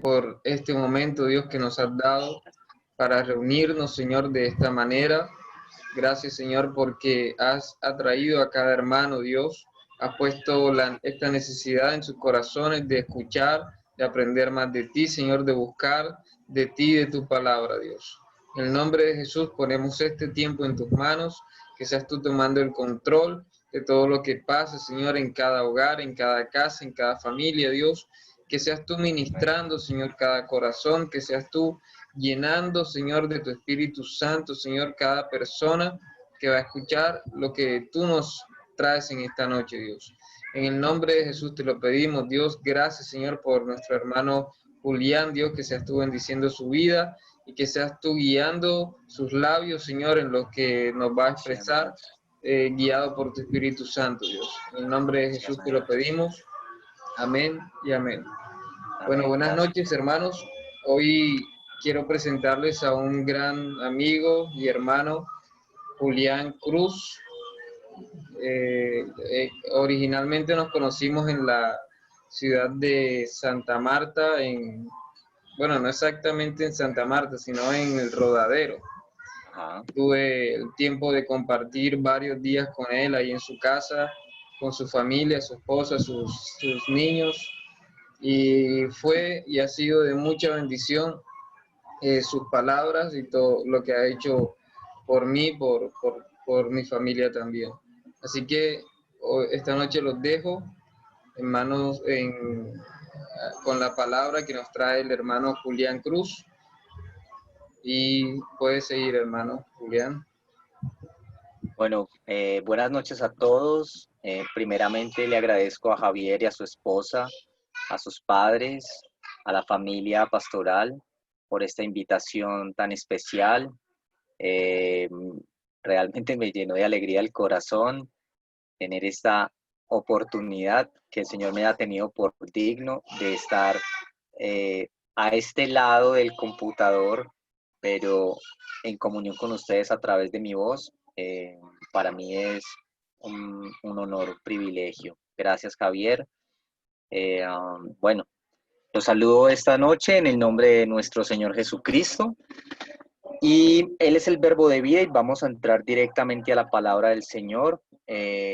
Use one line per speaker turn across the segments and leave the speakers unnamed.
por este momento, Dios, que nos has dado para reunirnos, Señor, de esta manera. Gracias, Señor, porque has atraído a cada hermano, Dios. Has puesto esta necesidad en sus corazones de escuchar, de aprender más de ti, Señor, de buscar de ti, de tu palabra, Dios. En el nombre de Jesús ponemos este tiempo en tus manos, que seas tú tomando el control de todo lo que pasa, Señor, en cada hogar, en cada casa, en cada familia, Dios. Que seas tú ministrando, Señor, cada corazón, que seas tú llenando, Señor, de tu Espíritu Santo, Señor, cada persona que va a escuchar lo que tú nos traes en esta noche, Dios. En el nombre de Jesús te lo pedimos, Dios. Gracias, Señor, por nuestro hermano Julián, Dios, que seas tú bendiciendo su vida y que seas tú guiando sus labios, Señor, en lo que nos va a expresar, guiado por tu Espíritu Santo, Dios. En el nombre de Jesús te lo pedimos. Amén y amén. Bueno, buenas noches, hermanos. Hoy quiero presentarles a un gran amigo y hermano, Julián Cruz. Originalmente nos conocimos en la ciudad de Santa Marta, bueno, no exactamente en Santa Marta, sino en el Rodadero. Tuve el tiempo de compartir varios días con él ahí en su casa, con su familia, su esposa, sus niños. Y fue y ha sido de mucha bendición sus palabras y todo lo que ha hecho por mí, por mi familia también. Así que esta noche los dejo en manos, con la palabra que nos trae el hermano Julián Cruz. Y puede seguir, hermano Julián.
Bueno, buenas noches a todos. Primeramente le agradezco a Javier y a su esposa, a sus padres, a la familia pastoral por esta invitación tan especial. Realmente me llenó de alegría el corazón tener esta oportunidad que el Señor me ha tenido por digno de estar a este lado del computador, pero en comunión con ustedes a través de mi voz. Para mí es un honor, un privilegio. Gracias, Javier. Bueno, los saludo esta noche en el nombre de nuestro Señor Jesucristo. Y Él es el verbo de vida y vamos a entrar directamente a la palabra del Señor.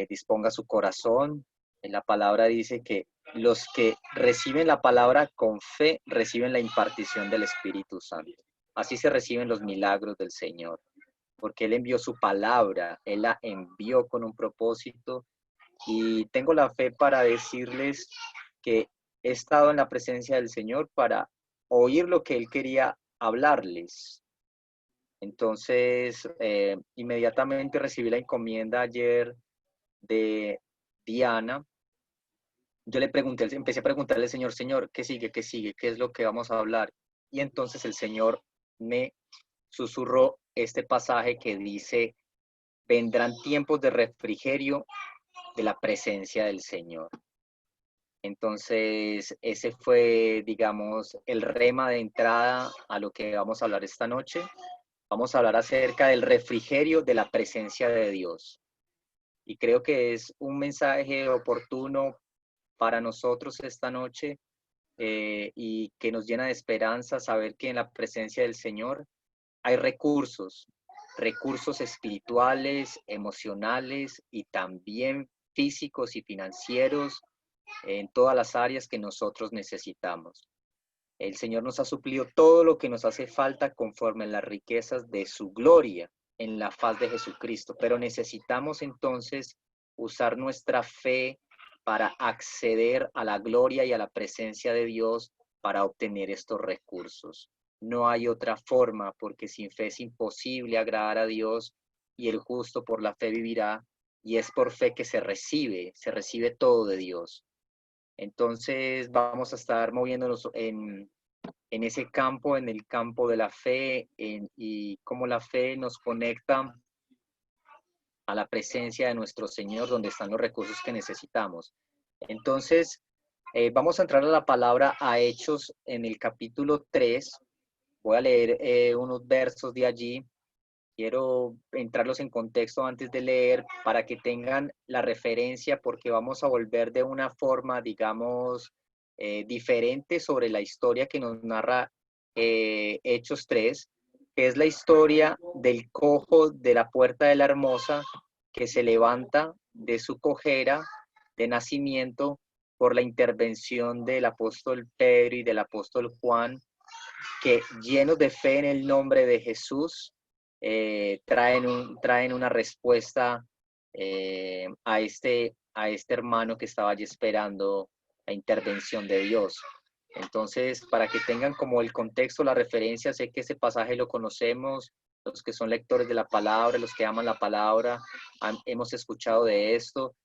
Disponga su corazón. La palabra dice que los que reciben la palabra con fe reciben la impartición del Espíritu Santo. Así se reciben los milagros del Señor, porque Él envió su palabra, Él la envió con un propósito y tengo la fe para decirles que he estado en la presencia del Señor para oír lo que Él quería hablarles. Entonces, inmediatamente recibí la encomienda ayer de Diana. Yo le pregunté, empecé a preguntarle al Señor, Señor, ¿qué sigue? ¿Qué sigue? ¿Qué es lo que vamos a hablar? Y entonces el Señor me susurró este pasaje que dice, vendrán tiempos de refrigerio de la presencia del Señor. Entonces, ese fue, digamos, el rema de entrada a lo que vamos a hablar esta noche. Vamos a hablar acerca del refrigerio de la presencia de Dios. Y creo que es un mensaje oportuno para nosotros esta noche y que nos llena de esperanza saber que en la presencia del Señor hay recursos espirituales, emocionales y también físicos y financieros en todas las áreas que nosotros necesitamos. El Señor nos ha suplido todo lo que nos hace falta conforme a las riquezas de su gloria en la faz de Jesucristo, pero necesitamos entonces usar nuestra fe para acceder a la gloria y a la presencia de Dios para obtener estos recursos. No hay otra forma, porque sin fe es imposible agradar a Dios y el justo por la fe vivirá, y es por fe que se recibe todo de Dios. Entonces vamos a estar moviéndonos en ese campo, en el campo de la fe, y cómo la fe nos conecta a la presencia de nuestro Señor, donde están los recursos que necesitamos. Entonces, vamos a entrar a la palabra a Hechos en el capítulo 3. Voy a leer unos versos de allí. Quiero entrarlos en contexto antes de leer para que tengan la referencia, porque vamos a volver de una forma, digamos, diferente sobre la historia que nos narra Hechos 3, que es la historia del cojo de la Puerta de la Hermosa que se levanta de su cojera de nacimiento por la intervención del apóstol Pedro y del apóstol Juan, que llenos de fe en el nombre de Jesús, traen una respuesta a este hermano que estaba allí esperando la intervención de Dios. Entonces, para que tengan como el contexto, la referencia, sé que ese pasaje lo conocemos, los que son lectores de la palabra, los que aman la palabra, hemos escuchado de esto,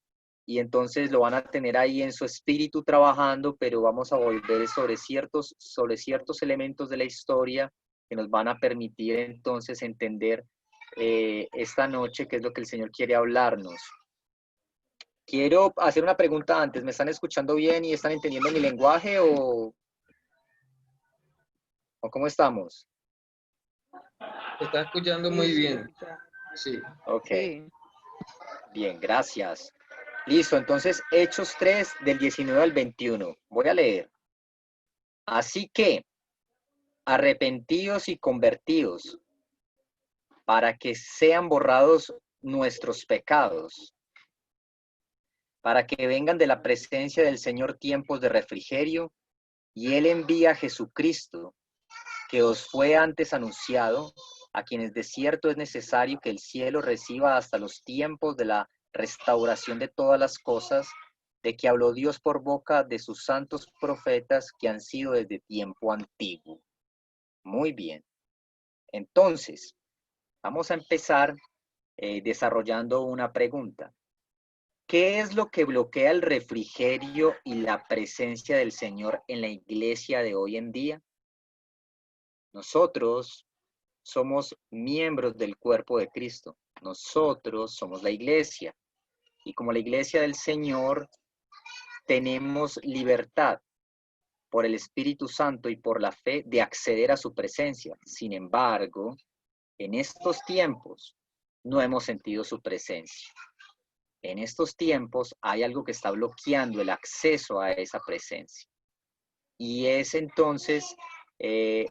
y entonces lo van a tener ahí en su espíritu trabajando, pero vamos a volver sobre ciertos elementos de la historia que nos van a permitir entonces entender esta noche qué es lo que el Señor quiere hablarnos. Quiero hacer una pregunta antes. ¿Me están escuchando bien y están entendiendo mi lenguaje o cómo estamos?
Se está escuchando muy bien. Sí.
Ok.
Sí.
Bien, gracias. Listo, entonces Hechos 3 del 19 al 21. Voy a leer. Así que, arrepentidos y convertidos, para que sean borrados nuestros pecados, para que vengan de la presencia del Señor tiempos de refrigerio, y Él envía a Jesucristo, que os fue antes anunciado, a quienes de cierto es necesario que el cielo reciba hasta los tiempos de la restauración de todas las cosas, de que habló Dios por boca de sus santos profetas que han sido desde tiempo antiguo. Muy bien. Entonces, vamos a empezar desarrollando una pregunta. ¿Qué es lo que bloquea el refrigerio y la presencia del Señor en la iglesia de hoy en día? Nosotros somos miembros del cuerpo de Cristo. Nosotros somos la iglesia. Y como la iglesia del Señor, tenemos libertad por el Espíritu Santo y por la fe de acceder a su presencia. Sin embargo, en estos tiempos no hemos sentido su presencia. En estos tiempos hay algo que está bloqueando el acceso a esa presencia. Y es entonces, el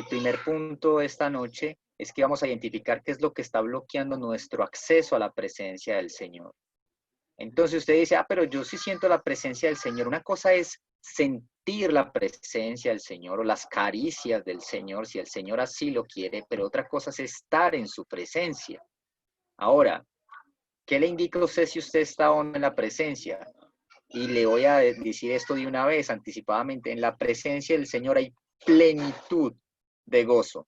primer punto esta noche es que vamos a identificar qué es lo que está bloqueando nuestro acceso a la presencia del Señor. Entonces usted dice, pero yo sí siento la presencia del Señor. Una cosa es sentir la presencia del Señor o las caricias del Señor, si el Señor así lo quiere, pero otra cosa es estar en su presencia. Ahora, ¿qué le indica a usted si usted está o no en la presencia? Y le voy a decir esto de una vez, anticipadamente. En la presencia del Señor hay plenitud de gozo.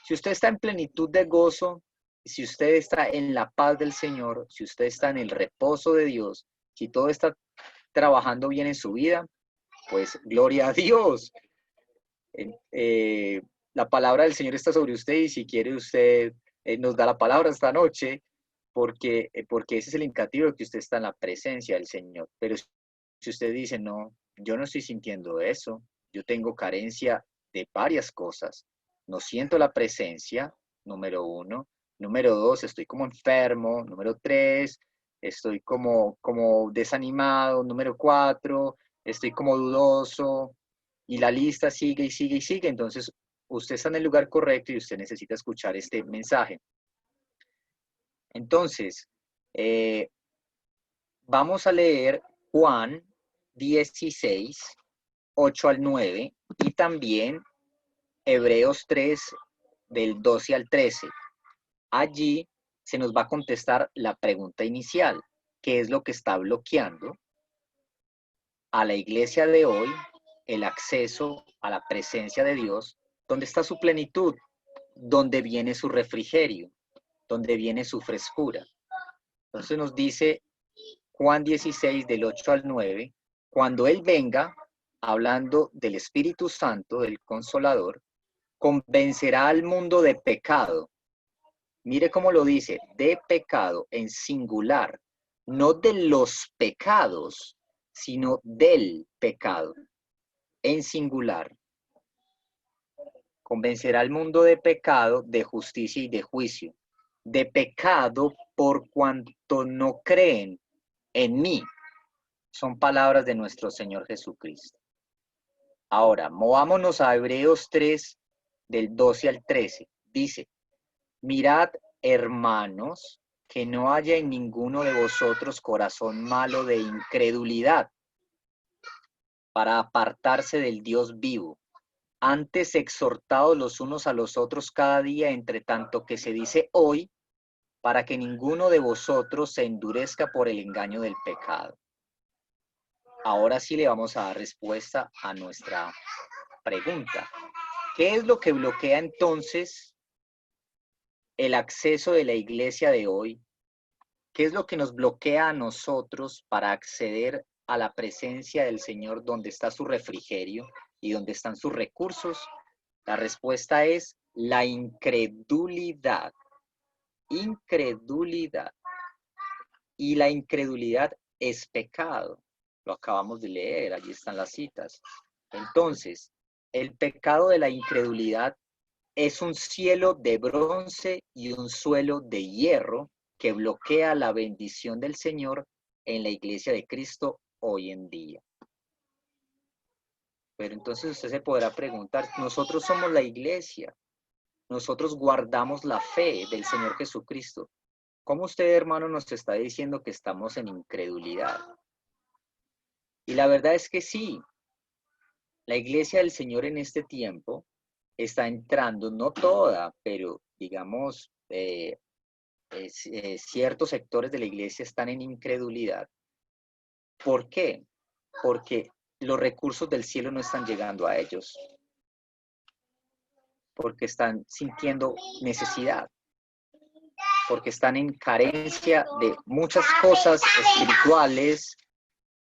Si usted está en plenitud de gozo, si usted está en la paz del Señor, si usted está en el reposo de Dios, si todo está trabajando bien en su vida, pues gloria a Dios. La palabra del Señor está sobre usted y si quiere usted nos da la palabra esta noche, porque ese es el indicativo de que usted está en la presencia del Señor. Pero si usted dice, no, yo no estoy sintiendo eso, yo tengo carencia de varias cosas, no siento la presencia, número 1, número 2, estoy como enfermo, número 3, estoy como desanimado, número 4, estoy como dudoso, y la lista sigue y sigue y sigue. Entonces, usted está en el lugar correcto y usted necesita escuchar este mensaje. Entonces, vamos a leer Juan 16, 8 al 9 y también Hebreos 3, del 12 al 13. Allí se nos va a contestar la pregunta inicial, ¿qué es lo que está bloqueando a la iglesia de hoy el acceso a la presencia de Dios? ¿Dónde está su plenitud? ¿Dónde viene su refrigerio? ¿Dónde viene su frescura? Entonces nos dice Juan 16, del 8 al 9, cuando Él venga, hablando del Espíritu Santo, del Consolador, convencerá al mundo de pecado. Mire cómo lo dice, de pecado en singular, no de los pecados, sino del pecado en singular. Convencerá al mundo de pecado, de justicia y de juicio. De pecado por cuanto no creen en mí. Son palabras de nuestro Señor Jesucristo. Ahora, movámonos a Hebreos 3, del 12 al 13. Dice, mirad, hermanos, que no haya en ninguno de vosotros corazón malo de incredulidad para apartarse del Dios vivo. Antes exhortados los unos a los otros cada día, entre tanto que se dice hoy, para que ninguno de vosotros se endurezca por el engaño del pecado. Ahora sí le vamos a dar respuesta a nuestra pregunta. ¿Qué es lo que bloquea entonces el acceso de la iglesia de hoy? ¿Qué es lo que nos bloquea a nosotros para acceder a la presencia del Señor donde está su refrigerio y donde están sus recursos? La respuesta es la incredulidad. Incredulidad. Y la incredulidad es pecado. Lo acabamos de leer, allí están las citas. Entonces, el pecado de la incredulidad es un cielo de bronce y un suelo de hierro que bloquea la bendición del Señor en la iglesia de Cristo hoy en día. Pero entonces usted se podrá preguntar, nosotros somos la iglesia, nosotros guardamos la fe del Señor Jesucristo. ¿Cómo usted, hermano, nos está diciendo que estamos en incredulidad? Y la verdad es que sí, la iglesia del Señor en este tiempo está entrando, no toda, pero digamos, ciertos sectores de la iglesia están en incredulidad. ¿Por qué? Porque los recursos del cielo no están llegando a ellos, porque están sintiendo necesidad, porque están en carencia de muchas cosas espirituales,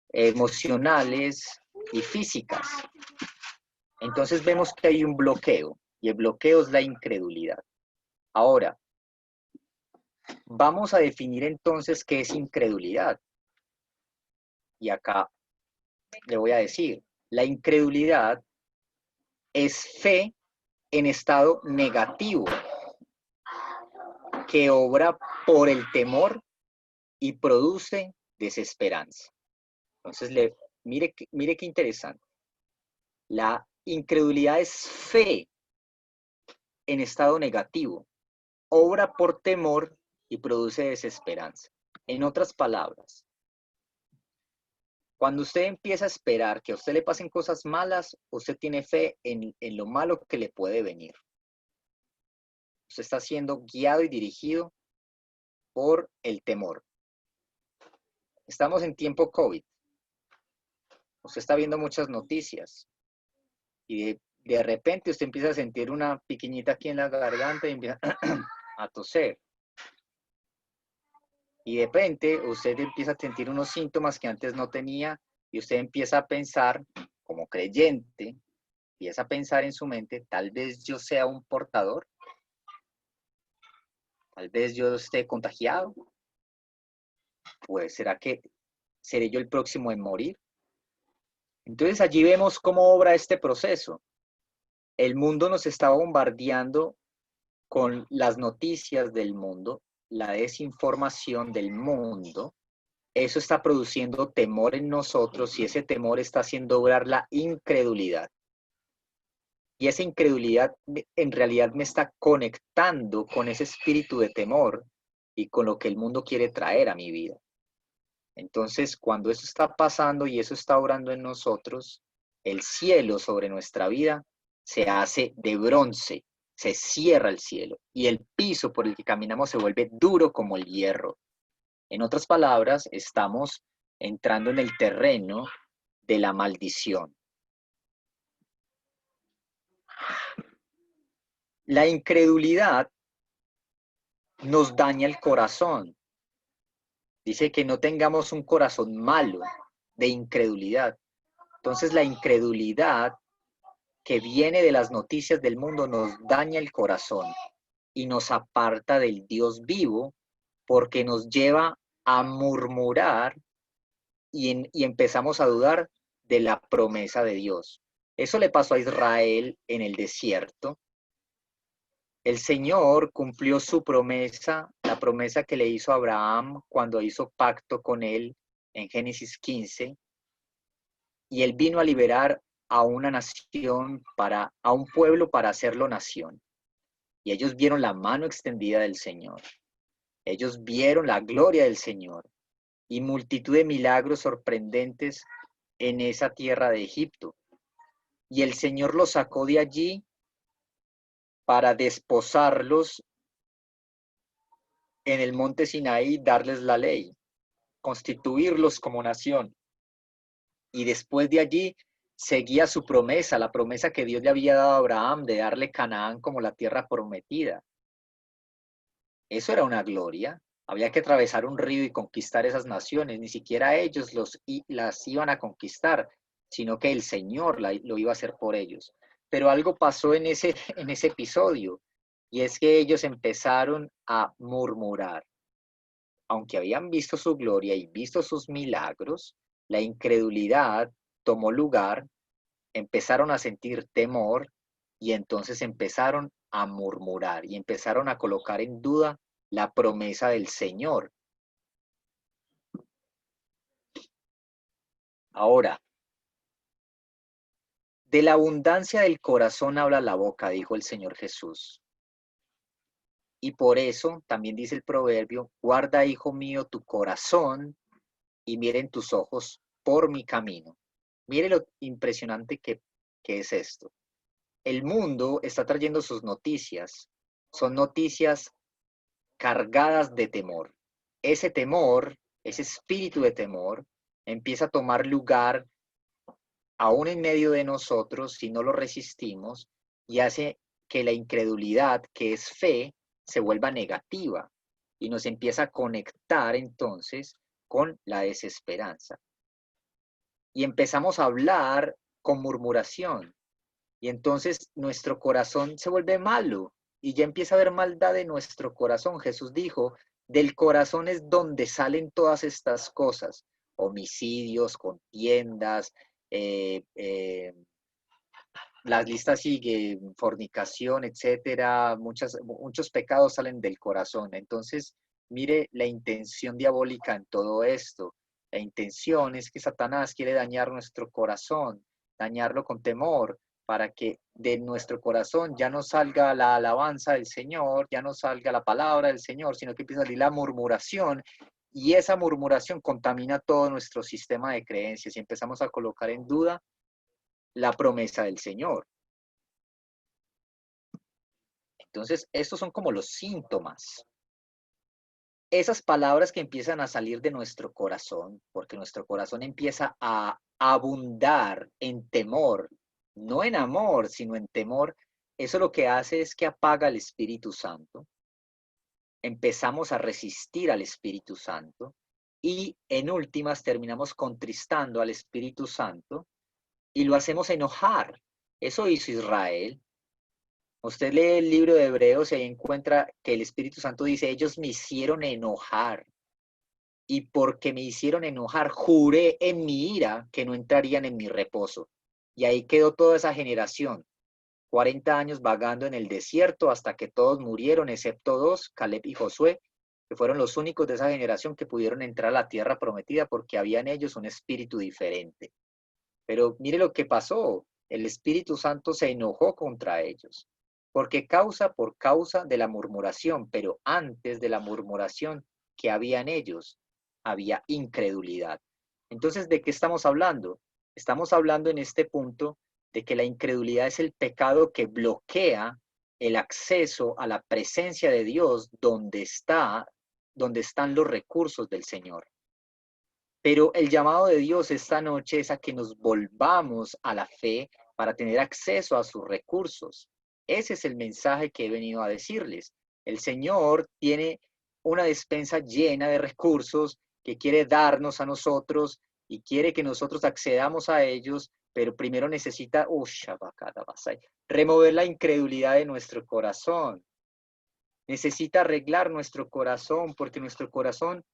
emocionales y físicas. Entonces vemos que hay un bloqueo, y el bloqueo es la incredulidad. Ahora, vamos a definir entonces qué es incredulidad. Y acá le voy a decir, la incredulidad es fe en estado negativo, que obra por el temor y produce desesperanza. Entonces, mire qué interesante. La incredulidad es fe en estado negativo, obra por temor y produce desesperanza. En otras palabras, cuando usted empieza a esperar que a usted le pasen cosas malas, usted tiene fe en lo malo que le puede venir. Usted está siendo guiado y dirigido por el temor. Estamos en tiempo COVID. Usted está viendo muchas noticias y de repente usted empieza a sentir una piquiñita aquí en la garganta y empieza a toser. Y de repente usted empieza a sentir unos síntomas que antes no tenía y usted empieza a pensar, como creyente, empieza a pensar en su mente, tal vez yo sea un portador, tal vez yo esté contagiado, pues ¿será que seré yo el próximo en morir? Entonces allí vemos cómo obra este proceso. El mundo nos está bombardeando con las noticias del mundo, la desinformación del mundo. Eso está produciendo temor en nosotros y ese temor está haciendo obrar la incredulidad. Y esa incredulidad en realidad me está conectando con ese espíritu de temor y con lo que el mundo quiere traer a mi vida. Entonces, cuando eso está pasando y eso está obrando en nosotros, el cielo sobre nuestra vida se hace de bronce, se cierra el cielo y el piso por el que caminamos se vuelve duro como el hierro. En otras palabras, estamos entrando en el terreno de la maldición. La incredulidad nos daña el corazón. Dice que no tengamos un corazón malo de incredulidad. Entonces la incredulidad que viene de las noticias del mundo nos daña el corazón y nos aparta del Dios vivo porque nos lleva a murmurar y empezamos a dudar de la promesa de Dios. Eso le pasó a Israel en el desierto. El Señor cumplió su promesa, la promesa que le hizo a Abraham cuando hizo pacto con él en Génesis 15, y él vino a liberar a una nación, a un pueblo para hacerlo nación. Y ellos vieron la mano extendida del Señor. Ellos vieron la gloria del Señor y multitud de milagros sorprendentes en esa tierra de Egipto. Y el Señor los sacó de allí para desposarlos en el monte Sinaí, darles la ley, constituirlos como nación. Y después de allí seguía su promesa, la promesa que Dios le había dado a Abraham de darle Canaán como la tierra prometida. Eso era una gloria. Había que atravesar un río y conquistar esas naciones. Ni siquiera ellos las iban a conquistar, sino que el Señor lo iba a hacer por ellos. Pero algo pasó en ese episodio, y es que ellos empezaron a murmurar. Aunque habían visto su gloria y visto sus milagros, la incredulidad tomó lugar, empezaron a sentir temor y entonces empezaron a murmurar y empezaron a colocar en duda la promesa del Señor. Ahora, de la abundancia del corazón habla la boca, dijo el Señor Jesús. Y por eso también dice el proverbio, guarda, hijo mío, tu corazón y miren tus ojos por mi camino. Mire lo impresionante que es esto. El mundo está trayendo sus noticias. Son noticias cargadas de temor. Ese temor, ese espíritu de temor, empieza a tomar lugar aún en medio de nosotros si no lo resistimos y hace que la incredulidad, que es fe, se vuelva negativa y nos empieza a conectar entonces con la desesperanza. Y empezamos a hablar con murmuración y entonces nuestro corazón se vuelve malo y ya empieza a haber maldad en nuestro corazón. Jesús dijo, del corazón es donde salen todas estas cosas, homicidios, contiendas, las listas siguen, fornicación, etcétera, muchos pecados salen del corazón. Entonces, mire la intención diabólica en todo esto. La intención es que Satanás quiere dañar nuestro corazón, dañarlo con temor, para que de nuestro corazón ya no salga la alabanza del Señor, ya no salga la palabra del Señor, sino que empieza a salir la murmuración, y esa murmuración contamina todo nuestro sistema de creencias y empezamos a colocar en duda la promesa del Señor. Entonces, estos son como los síntomas. Esas palabras que empiezan a salir de nuestro corazón, porque nuestro corazón empieza a abundar en temor, no en amor, sino en temor, eso lo que hace es que apaga el Espíritu Santo. Empezamos a resistir al Espíritu Santo y en últimas terminamos contristando al Espíritu Santo y lo hacemos enojar. Eso hizo Israel. Usted lee el libro de Hebreos y ahí encuentra que el Espíritu Santo dice, ellos me hicieron enojar. Y porque me hicieron enojar, juré en mi ira que no entrarían en mi reposo. Y ahí quedó toda esa generación, 40 años vagando en el desierto hasta que todos murieron, excepto dos, Caleb y Josué, que fueron los únicos de esa generación que pudieron entrar a la tierra prometida porque había en ellos un espíritu diferente. Pero mire lo que pasó, el Espíritu Santo se enojó contra ellos. Por causa de la murmuración, pero antes de la murmuración que había en ellos, había incredulidad. Entonces, ¿de qué estamos hablando? Estamos hablando en este punto de que la incredulidad es el pecado que bloquea el acceso a la presencia de Dios donde están los recursos del Señor. Pero el llamado de Dios esta noche es a que nos volvamos a la fe para tener acceso a sus recursos. Ese es el mensaje que he venido a decirles. El Señor tiene una despensa llena de recursos que quiere darnos a nosotros y quiere que nosotros accedamos a ellos, pero primero necesita remover la incredulidad de nuestro corazón. Necesita arreglar nuestro corazón porque nuestro corazón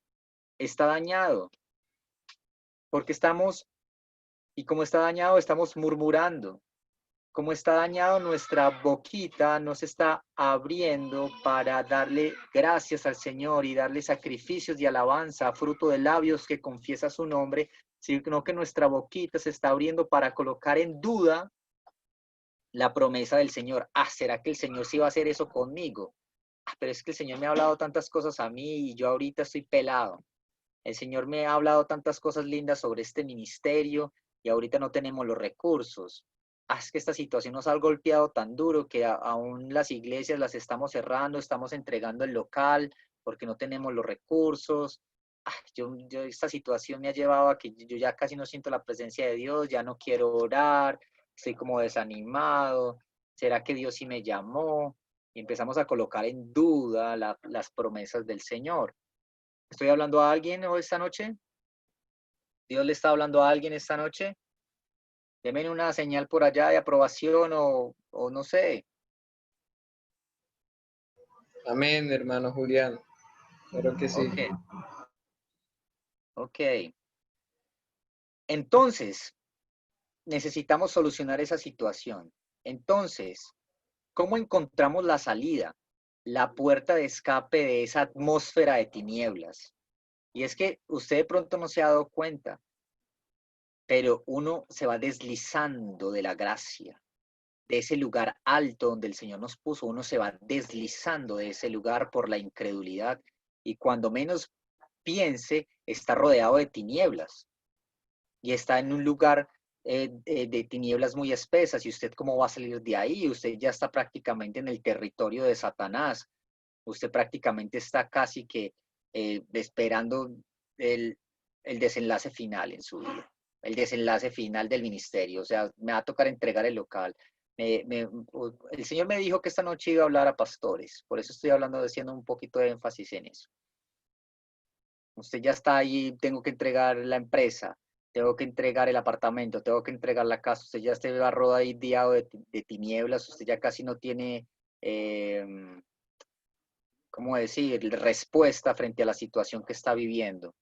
está dañado. Porque y como está dañado, estamos murmurando. Como está dañado, nuestra boquita no se está abriendo para darle gracias al Señor y darle sacrificios de alabanza, fruto de labios que confiesa su nombre, sino que nuestra boquita se está abriendo para colocar en duda la promesa del Señor. ¿Será que el Señor sí va a hacer eso conmigo? Pero es que el Señor me ha hablado tantas cosas a mí y yo ahorita estoy pelado. El Señor me ha hablado tantas cosas lindas sobre este ministerio y ahorita no tenemos los recursos. Es que esta situación nos ha golpeado tan duro que aún las iglesias las estamos cerrando, estamos entregando el local porque no tenemos los recursos. Esta situación me ha llevado a que yo ya casi no siento la presencia de Dios, ya no quiero orar, estoy como desanimado. ¿Será que Dios sí me llamó? Y empezamos a colocar en duda las promesas del Señor. ¿Estoy hablando a alguien hoy esta noche? ¿Dios le está hablando a alguien esta noche? Deme una señal por allá de aprobación o no sé.
Amén, hermano Julián. Claro que sí.
Ok. Entonces, necesitamos solucionar esa situación. Entonces, ¿cómo encontramos la salida? La puerta de escape de esa atmósfera de tinieblas. Y es que usted de pronto no se ha dado cuenta, pero uno se va deslizando de la gracia, de ese lugar alto donde el Señor nos puso, uno se va deslizando de ese lugar por la incredulidad y cuando menos piense, está rodeado de tinieblas y está en un lugar de tinieblas muy espesas. ¿Y usted cómo va a salir de ahí? Usted ya está prácticamente en el territorio de Satanás. Usted prácticamente está casi que esperando el, el desenlace final en su vida, el desenlace final del ministerio. O sea, me va a tocar entregar el local. El Señor me dijo que esta noche iba a hablar a pastores, por eso estoy hablando, haciendo un poquito de énfasis en eso. Usted ya está ahí, tengo que entregar la empresa, tengo que entregar el apartamento, tengo que entregar la casa, usted ya se va rodeado de tinieblas, usted ya casi no tiene, ¿cómo decir?, respuesta frente a la situación que está viviendo.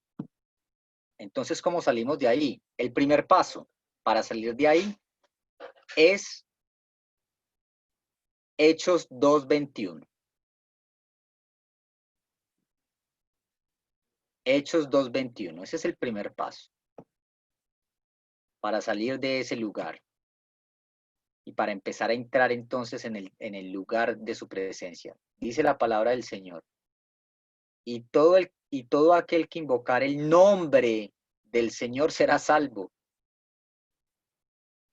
Entonces, ¿cómo salimos de ahí? El primer paso para salir de ahí es Hechos 2:21. Hechos 2:21. Ese es el primer paso para salir de ese lugar y para empezar a entrar entonces en el lugar de su presencia. Dice la palabra del Señor. Y todo aquel que invocar el nombre del Señor será salvo.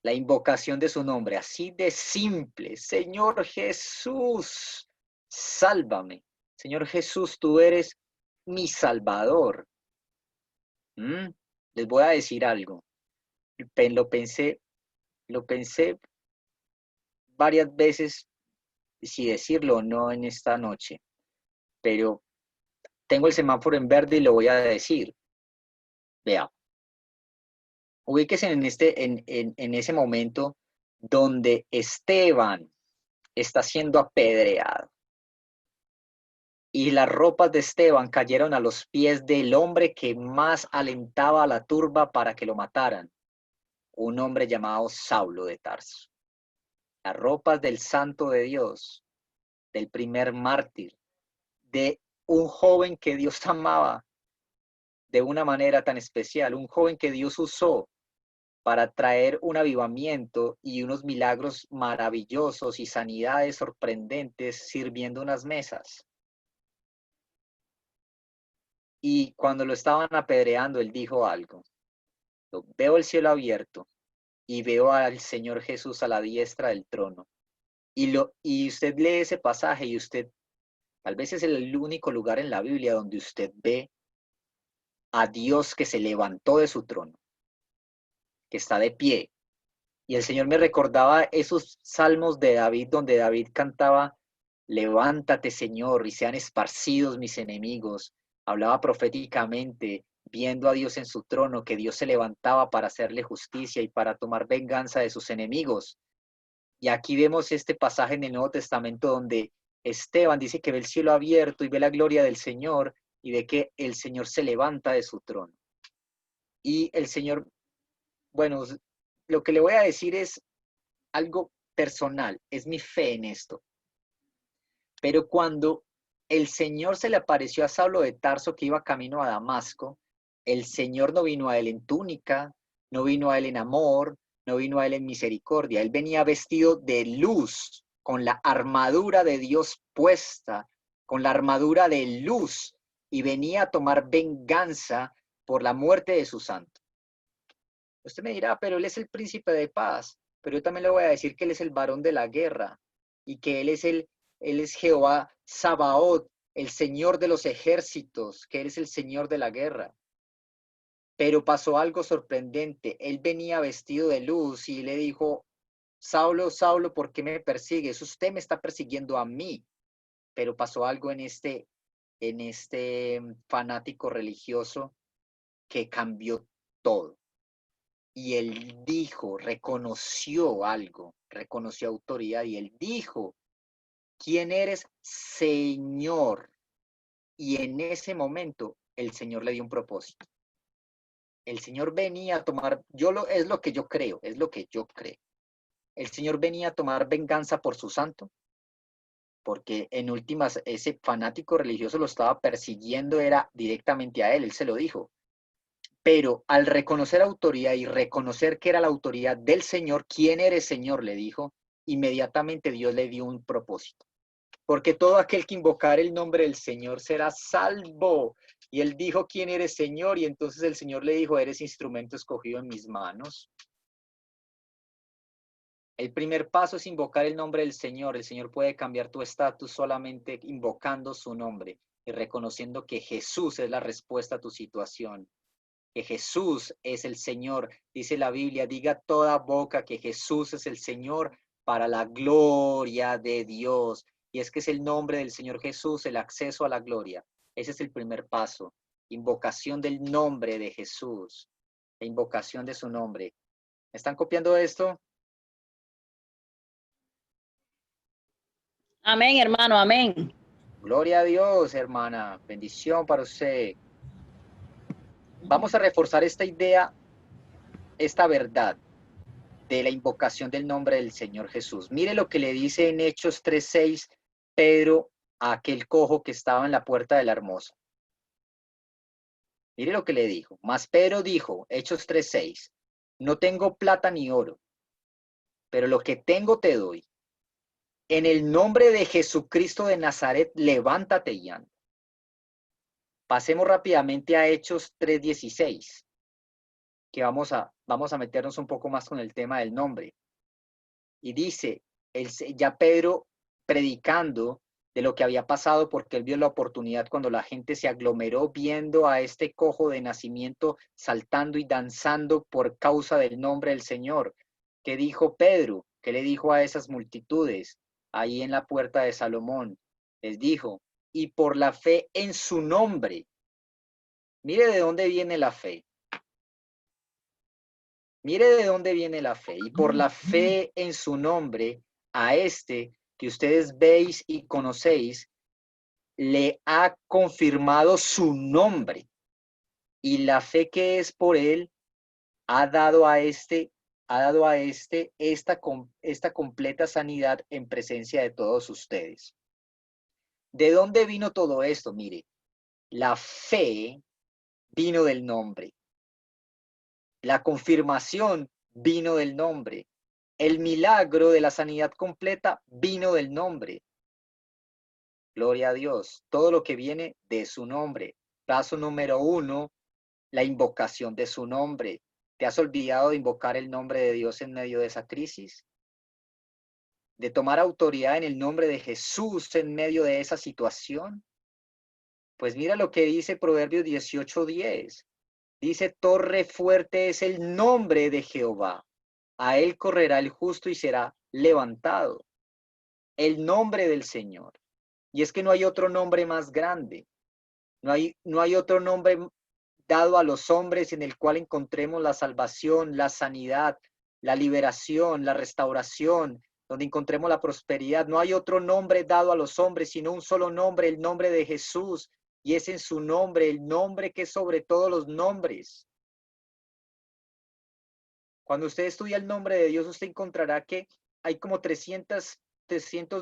La invocación de su nombre, así de simple. Señor Jesús, sálvame. Señor Jesús, tú eres mi Salvador. Les voy a decir algo. Lo pensé varias veces, si decirlo o no en esta noche, pero tengo el semáforo en verde y lo voy a decir. Vea, ubíquese en ese momento donde Esteban está siendo apedreado y las ropas de Esteban cayeron a los pies del hombre que más alentaba a la turba para que lo mataran, un hombre llamado Saulo de Tarso. Las ropas del santo de Dios, del primer mártir, de un joven que Dios amaba de una manera tan especial, un joven que Dios usó para traer un avivamiento y unos milagros maravillosos y sanidades sorprendentes sirviendo unas mesas. Y cuando lo estaban apedreando, él dijo algo. Veo el cielo abierto y veo al Señor Jesús a la diestra del trono. Y usted lee ese pasaje y usted, tal vez es el único lugar en la Biblia donde usted ve a Dios que se levantó de su trono, que está de pie. Y el Señor me recordaba esos salmos de David donde David cantaba, levántate Señor y sean esparcidos mis enemigos. Hablaba proféticamente, viendo a Dios en su trono, que Dios se levantaba para hacerle justicia y para tomar venganza de sus enemigos. Y aquí vemos este pasaje en el Nuevo Testamento donde Esteban dice que ve el cielo abierto y ve la gloria del Señor y ve que el Señor se levanta de su trono. Y el Señor, bueno, lo que le voy a decir es algo personal, es mi fe en esto. Pero cuando el Señor se le apareció a Saulo de Tarso que iba camino a Damasco, el Señor no vino a él en túnica, no vino a él en amor, no vino a él en misericordia. Él venía vestido de luz, con la armadura de Dios puesta, con la armadura de luz, y venía a tomar venganza por la muerte de su santo. Usted me dirá, pero él es el príncipe de paz, pero yo también le voy a decir que él es el varón de la guerra y que él es Jehová Sabaoth, el Señor de los ejércitos, que él es el Señor de la guerra. Pero pasó algo sorprendente. Él venía vestido de luz y le dijo, Saulo, Saulo, ¿por qué me persigues? Usted me está persiguiendo a mí. Pero pasó algo en este fanático religioso que cambió todo. Y él dijo, reconoció algo, reconoció autoridad y él dijo, ¿quién eres, Señor? Y en ese momento el Señor le dio un propósito. El Señor venía a tomar, es lo que yo creo, es lo que yo creo. El Señor venía a tomar venganza por su santo, porque en últimas ese fanático religioso lo estaba persiguiendo, era directamente a él se lo dijo. Pero al reconocer autoridad y reconocer que era la autoridad del Señor, ¿quién eres, Señor?, le dijo, inmediatamente Dios le dio un propósito. Porque todo aquel que invocar el nombre del Señor será salvo. Y él dijo, ¿quién eres, Señor? Y entonces el Señor le dijo, eres instrumento escogido en mis manos. El primer paso es invocar el nombre del Señor. El Señor puede cambiar tu estatus solamente invocando su nombre y reconociendo que Jesús es la respuesta a tu situación. Que Jesús es el Señor. Dice la Biblia, diga toda boca que Jesús es el Señor para la gloria de Dios. Y es que es el nombre del Señor Jesús, el acceso a la gloria. Ese es el primer paso. Invocación del nombre de Jesús. La invocación de su nombre. ¿Están copiando esto?
Amén, hermano, amén.
Gloria a Dios, hermana. Bendición para usted. Vamos a reforzar esta idea, esta verdad de la invocación del nombre del Señor Jesús. Mire lo que le dice en Hechos 3:6 Pedro a aquel cojo que estaba en la puerta de la hermosa. Mire lo que le dijo. Mas Pedro dijo, Hechos 3:6, no tengo plata ni oro, pero lo que tengo te doy. En el nombre de Jesucristo de Nazaret, levántate y anda. Pasemos rápidamente a Hechos 3:16, que vamos a meternos un poco más con el tema del nombre. Y dice, ya Pedro predicando de lo que había pasado, porque él vio la oportunidad cuando la gente se aglomeró viendo a este cojo de nacimiento saltando y danzando por causa del nombre del Señor. ¿Qué dijo Pedro? ¿Qué le dijo a esas multitudes ahí en la puerta de Salomón? Les dijo, y por la fe en su nombre. Mire de dónde viene la fe. Mire de dónde viene la fe. Y por la fe en su nombre, a este que ustedes veis y conocéis, le ha confirmado su nombre. Y la fe que es por él ha dado a este esta completa sanidad en presencia de todos ustedes. ¿De dónde vino todo esto? Mire, la fe vino del nombre. La confirmación vino del nombre. El milagro de la sanidad completa vino del nombre. Gloria a Dios. Todo lo que viene de su nombre. Paso número 1, la invocación de su nombre. ¿Te has olvidado de invocar el nombre de Dios en medio de esa crisis? ¿De tomar autoridad en el nombre de Jesús en medio de esa situación? Pues mira lo que dice Proverbios 18:10. Dice, torre fuerte es el nombre de Jehová. A él correrá el justo y será levantado. El nombre del Señor. Y es que no hay otro nombre más grande. No hay otro nombre dado a los hombres en el cual encontremos la salvación, la sanidad, la liberación, la restauración, donde encontremos la prosperidad. No hay otro nombre dado a los hombres, sino un solo nombre, el nombre de Jesús. Y es en su nombre, el nombre que es sobre todos los nombres. Cuando usted estudia el nombre de Dios, usted encontrará que hay como 300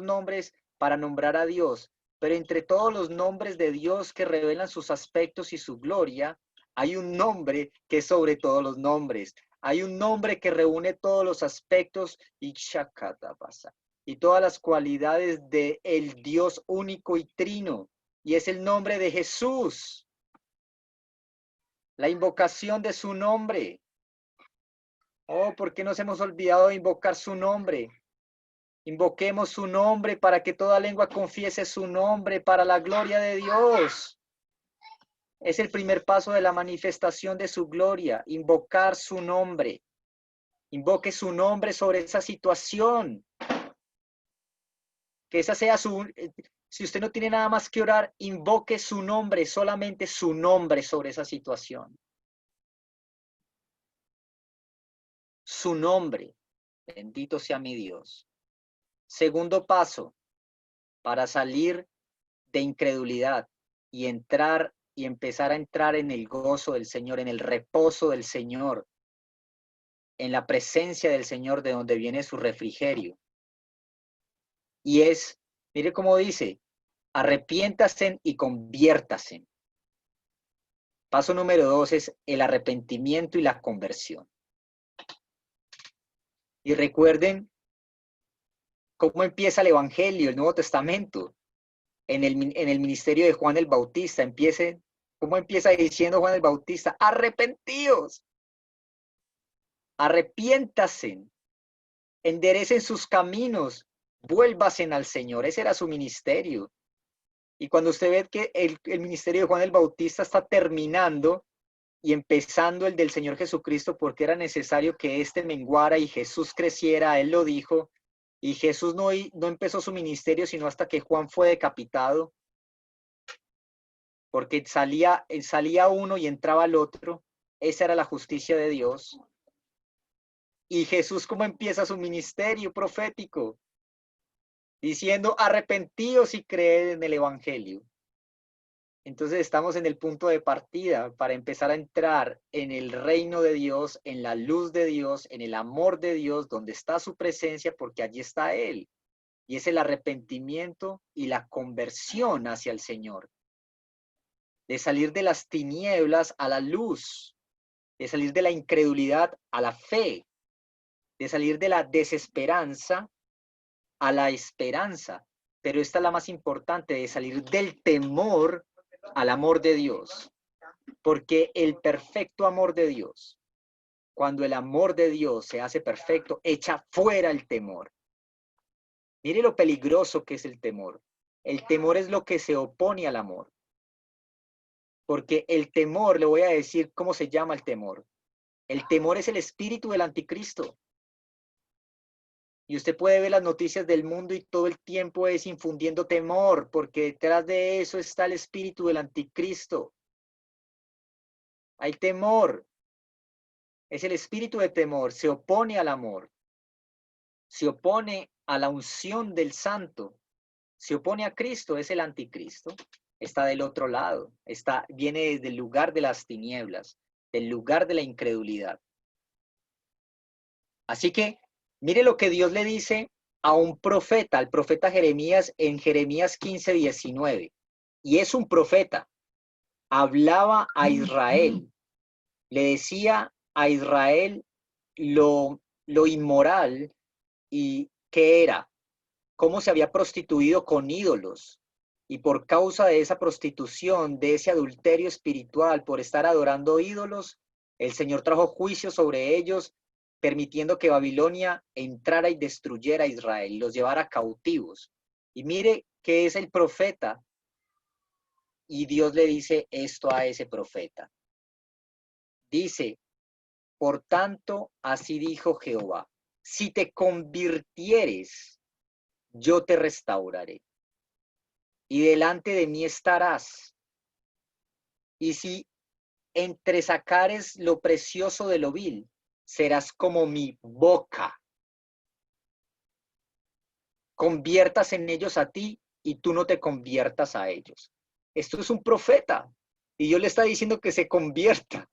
nombres para nombrar a Dios. Pero entre todos los nombres de Dios que revelan sus aspectos y su gloria, Hay un nombre que es sobre todos los nombres. Hay un nombre que reúne todos los aspectos y pasa, y todas las cualidades de el Dios único y trino. Y es el nombre de Jesús. La invocación de su nombre. Oh, ¿por qué nos hemos olvidado de invocar su nombre? Invoquemos su nombre para que toda lengua confiese su nombre para la gloria de Dios. Es el primer paso de la manifestación de su gloria, invocar su nombre. Invoque su nombre sobre esa situación. Que esa sea su... Si usted no tiene nada más que orar, invoque su nombre, solamente su nombre sobre esa situación. Su nombre. Bendito sea mi Dios. Segundo paso, para salir de incredulidad y entrar y empezar a entrar en el gozo del Señor, en el reposo del Señor, en la presencia del Señor de donde viene su refrigerio. Y es, mire cómo dice, arrepiéntase y conviértase. Paso número 2 es el arrepentimiento y la conversión. Y recuerden cómo empieza el Evangelio, el Nuevo Testamento, en el ministerio de Juan el Bautista. ¿Cómo empieza diciendo Juan el Bautista? Arrepentíos, arrepiéntase, enderecen sus caminos, vuélvasen al Señor. Ese era su ministerio. Y cuando usted ve que el ministerio de Juan el Bautista está terminando y empezando el del Señor Jesucristo, porque era necesario que éste menguara y Jesús creciera, él lo dijo, y Jesús no empezó su ministerio sino hasta que Juan fue decapitado, porque salía uno y entraba el otro. Esa era la justicia de Dios. Y Jesús, ¿cómo empieza su ministerio profético? Diciendo, arrepentíos y creed en el Evangelio. Entonces estamos en el punto de partida para empezar a entrar en el reino de Dios, en la luz de Dios, en el amor de Dios, donde está su presencia, porque allí está Él. Y es el arrepentimiento y la conversión hacia el Señor. De salir de las tinieblas a la luz, de salir de la incredulidad a la fe, de salir de la desesperanza a la esperanza. Pero esta es la más importante, de salir del temor al amor de Dios. Porque el perfecto amor de Dios, cuando el amor de Dios se hace perfecto, echa fuera el temor. Mire lo peligroso que es el temor. El temor es lo que se opone al amor. Porque el temor, le voy a decir cómo se llama el temor. El temor es el espíritu del anticristo. Y usted puede ver las noticias del mundo y todo el tiempo es infundiendo temor, porque detrás de eso está el espíritu del anticristo. Hay temor. Es el espíritu de temor. Se opone al amor. Se opone a la unción del santo. Se opone a Cristo. Es el anticristo. Está del otro lado. Viene desde el lugar de las tinieblas, del lugar de la incredulidad. Así que, mire lo que Dios le dice a un profeta, al profeta Jeremías, en Jeremías 15:19. Y es un profeta. Hablaba a Israel. Le decía a Israel lo inmoral y qué era, cómo se había prostituido con ídolos. Y por causa de esa prostitución, de ese adulterio espiritual, por estar adorando ídolos, el Señor trajo juicio sobre ellos, permitiendo que Babilonia entrara y destruyera a Israel y los llevara cautivos. Y mire que es el profeta, y Dios le dice esto a ese profeta. Dice, por tanto, así dijo Jehová, si te convirtieres, yo te restauraré, y delante de mí estarás. Y si entresacares lo precioso de lo vil, serás como mi boca. Conviertas en ellos a ti y tú no te conviertas a ellos. Esto es un profeta y Dios le está diciendo que se convierta.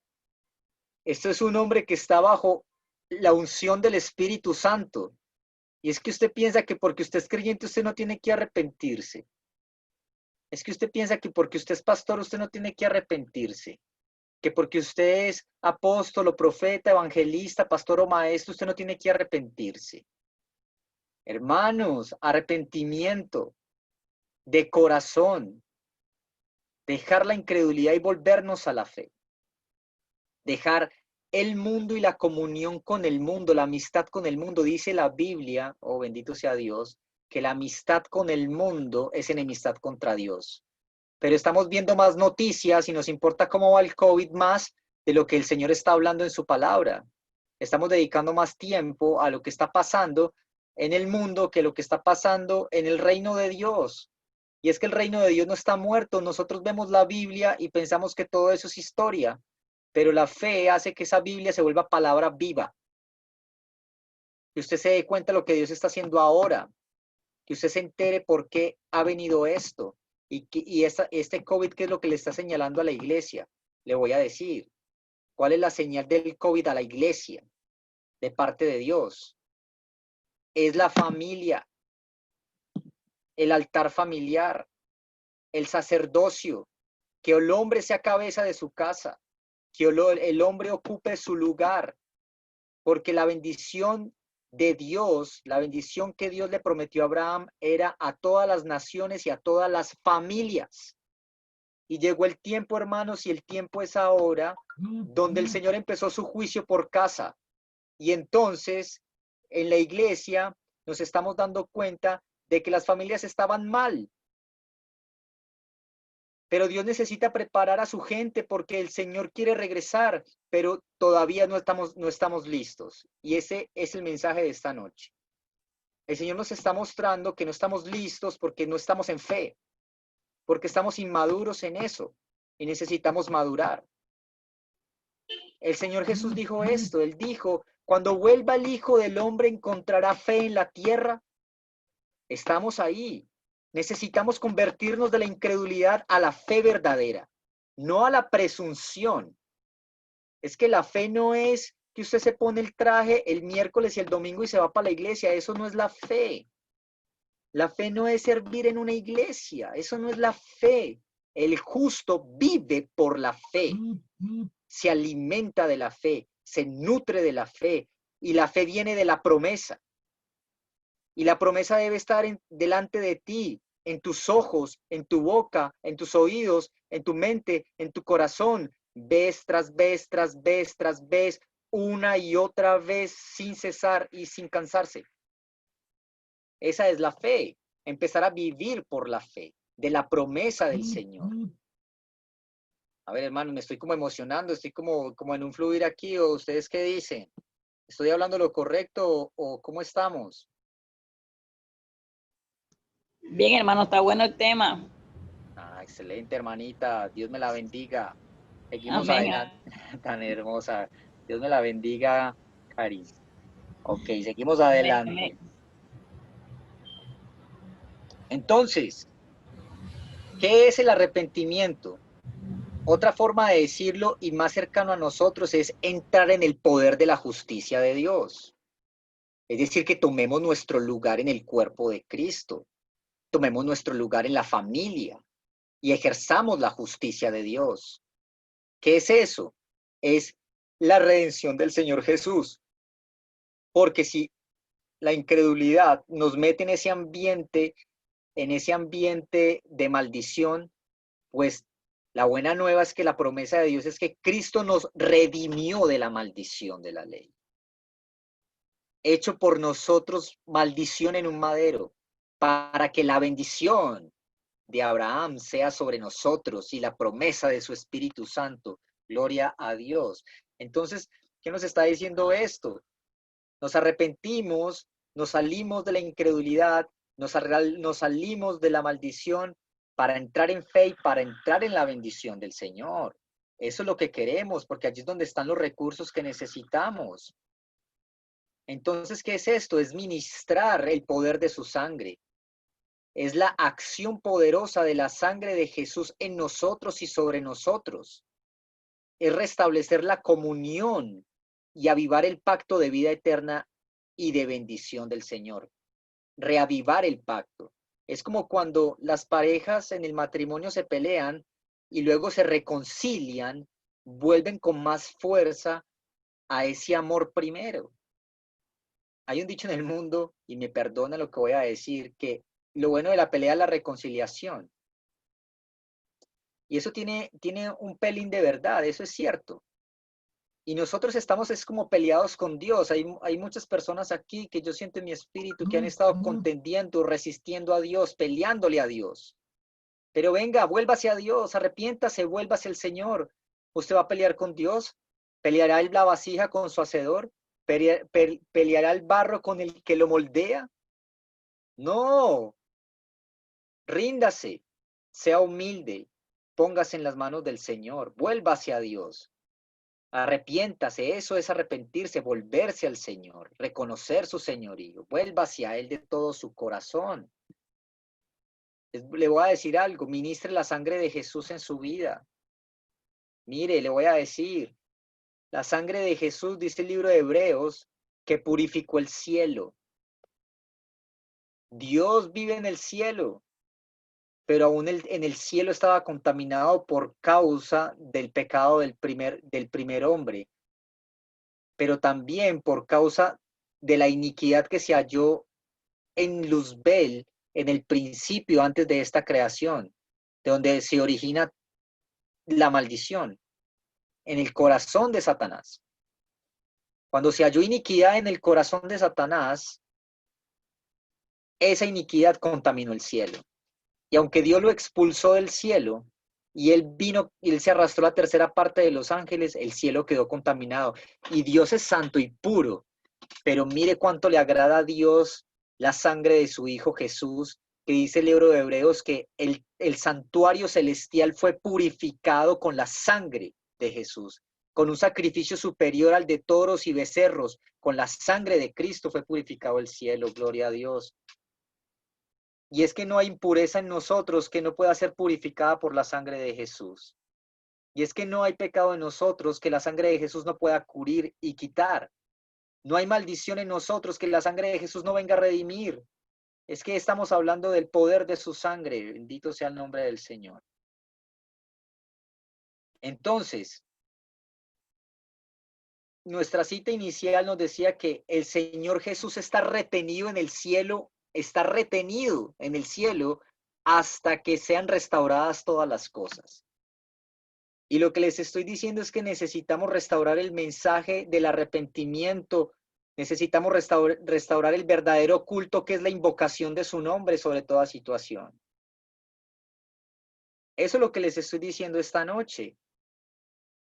Esto es un hombre que está bajo la unción del Espíritu Santo. Y es que usted piensa que porque usted es creyente usted no tiene que arrepentirse. Es que usted piensa que porque usted es pastor usted no tiene que arrepentirse. que porque usted es apóstol o profeta, evangelista, pastor o maestro, usted no tiene que arrepentirse. Hermanos, arrepentimiento de corazón, dejar la incredulidad y volvernos a la fe. Dejar el mundo y la comunión con el mundo, la amistad con el mundo. Dice la Biblia, oh bendito sea Dios, que la amistad con el mundo es enemistad contra Dios. Pero estamos viendo más noticias y nos importa cómo va el COVID más de lo que el Señor está hablando en su palabra. Estamos dedicando más tiempo a lo que está pasando en el mundo que lo que está pasando en el reino de Dios. Y es que el reino de Dios no está muerto. Nosotros vemos la Biblia y pensamos que todo eso es historia, pero la fe hace que esa Biblia se vuelva palabra viva. Que usted se dé cuenta de lo que Dios está haciendo ahora, que usted se entere por qué ha venido esto y este COVID, ¿qué es lo que le está señalando a la iglesia? Le voy a decir, ¿cuál es la señal del COVID a la iglesia de parte de Dios? Es la familia, el altar familiar, el sacerdocio, que el hombre sea cabeza de su casa, que el hombre ocupe su lugar, porque la bendición de Dios, la bendición que Dios le prometió a Abraham era a todas las naciones y a todas las familias. Y llegó el tiempo, hermanos, y el tiempo es ahora, donde el Señor empezó su juicio por casa. Y entonces, en la iglesia, nos estamos dando cuenta de que las familias estaban mal. Pero Dios necesita preparar a su gente porque el Señor quiere regresar, pero todavía no estamos listos. Y ese es el mensaje de esta noche. El Señor nos está mostrando que no estamos listos porque no estamos en fe, porque estamos inmaduros en eso y necesitamos madurar. El Señor Jesús dijo esto, Él dijo, cuando vuelva el Hijo del Hombre encontrará fe en la tierra. Estamos ahí. Necesitamos convertirnos de la incredulidad a la fe verdadera, no a la presunción. Es que la fe no es que usted se pone el traje el miércoles y el domingo y se va para la iglesia. Eso no es la fe. La fe no es servir en una iglesia. Eso no es la fe. El justo vive por la fe. Se alimenta de la fe, se nutre de la fe y la fe viene de la promesa. Y la promesa debe estar delante de ti, en tus ojos, en tu boca, en tus oídos, en tu mente, en tu corazón, vez tras vez, tras vez, tras vez, una y otra vez, sin cesar y sin cansarse. Esa es la fe, empezar a vivir por la fe, de la promesa del Señor. A ver, hermano, me estoy como emocionando, estoy como en un fluir aquí, ¿o ustedes qué dicen? ¿Estoy hablando lo correcto o cómo estamos?
Bien, hermano, está bueno el tema.
Ah, excelente, hermanita. Dios me la bendiga. Seguimos
Amén.
adelante. Tan hermosa. Dios me la bendiga, Cari. Ok, seguimos adelante.
Amén.
Entonces, ¿qué es el arrepentimiento? Otra forma de decirlo y más cercano a nosotros es entrar en el poder de la justicia de Dios. Es decir, que tomemos nuestro lugar en el cuerpo de Cristo. Tomemos nuestro lugar en la familia y ejerzamos la justicia de Dios. ¿Qué es eso? Es la redención del Señor Jesús. Porque si la incredulidad nos mete en ese ambiente de maldición, pues la buena nueva es que la promesa de Dios es que Cristo nos redimió de la maldición de la ley. Hecho por nosotros maldición en un madero, para que la bendición de Abraham sea sobre nosotros y la promesa de su Espíritu Santo. Gloria a Dios. Entonces, ¿qué nos está diciendo esto? Nos arrepentimos, nos salimos de la incredulidad, nos salimos de la maldición para entrar en fe y para entrar en la bendición del Señor. Eso es lo que queremos, porque allí es donde están los recursos que necesitamos. Entonces, ¿qué es esto? Es ministrar el poder de su sangre. Es la acción poderosa de la sangre de Jesús en nosotros y sobre nosotros. Es restablecer la comunión y avivar el pacto de vida eterna y de bendición del Señor. Reavivar el pacto. Es como cuando las parejas en el matrimonio se pelean y luego se reconcilian vuelven con más fuerza a ese amor primero. Hay un dicho en el mundo, y me perdona lo que voy a decir, que lo bueno de la pelea es la reconciliación. Y eso tiene un pelín de verdad, eso es cierto. Y nosotros estamos es como peleados con Dios. Hay muchas personas aquí que yo siento en mi espíritu que han estado contendiendo, resistiendo a Dios, peleándole a Dios. Pero venga, vuélvase a Dios, arrepiéntase, vuélvase al Señor. ¿Usted va a pelear con Dios? ¿Peleará la vasija con su hacedor? ¿Peleará el barro con el que lo moldea? No, ríndase, sea humilde, póngase en las manos del Señor, vuélvase a Dios. Arrepiéntase, eso es arrepentirse, volverse al Señor, reconocer su señorío, vuélvase a Él de todo su corazón. Le voy a decir algo, ministre la sangre de Jesús en su vida. Mire, le voy a decir, la sangre de Jesús, dice el libro de Hebreos, que purificó el cielo. Dios vive en el cielo, pero aún en el cielo estaba contaminado por causa del pecado del primer hombre, pero también por causa de la iniquidad que se halló en Luzbel en el principio antes de esta creación, de donde se origina la maldición, en el corazón de Satanás. Cuando se halló iniquidad en el corazón de Satanás, esa iniquidad contaminó el cielo. Y aunque Dios lo expulsó del cielo, y él se arrastró la tercera parte de los ángeles, el cielo quedó contaminado. Y Dios es santo y puro, pero mire cuánto le agrada a Dios la sangre de su Hijo Jesús, que dice el libro de Hebreos que el santuario celestial fue purificado con la sangre de Jesús, con un sacrificio superior al de toros y becerros, con la sangre de Cristo fue purificado el cielo, gloria a Dios. Y es que no hay impureza en nosotros que no pueda ser purificada por la sangre de Jesús. Y es que no hay pecado en nosotros que la sangre de Jesús no pueda cubrir y quitar. No hay maldición en nosotros que la sangre de Jesús no venga a redimir. Es que estamos hablando del poder de su sangre. Bendito sea el nombre del Señor. Entonces, nuestra cita inicial nos decía que el Señor Jesús está retenido en el cielo, está retenido en el cielo hasta que sean restauradas todas las cosas. Y lo que les estoy diciendo es que necesitamos restaurar el mensaje del arrepentimiento, necesitamos restaurar el verdadero culto que es la invocación de su nombre sobre toda situación. Eso es lo que les estoy diciendo esta noche.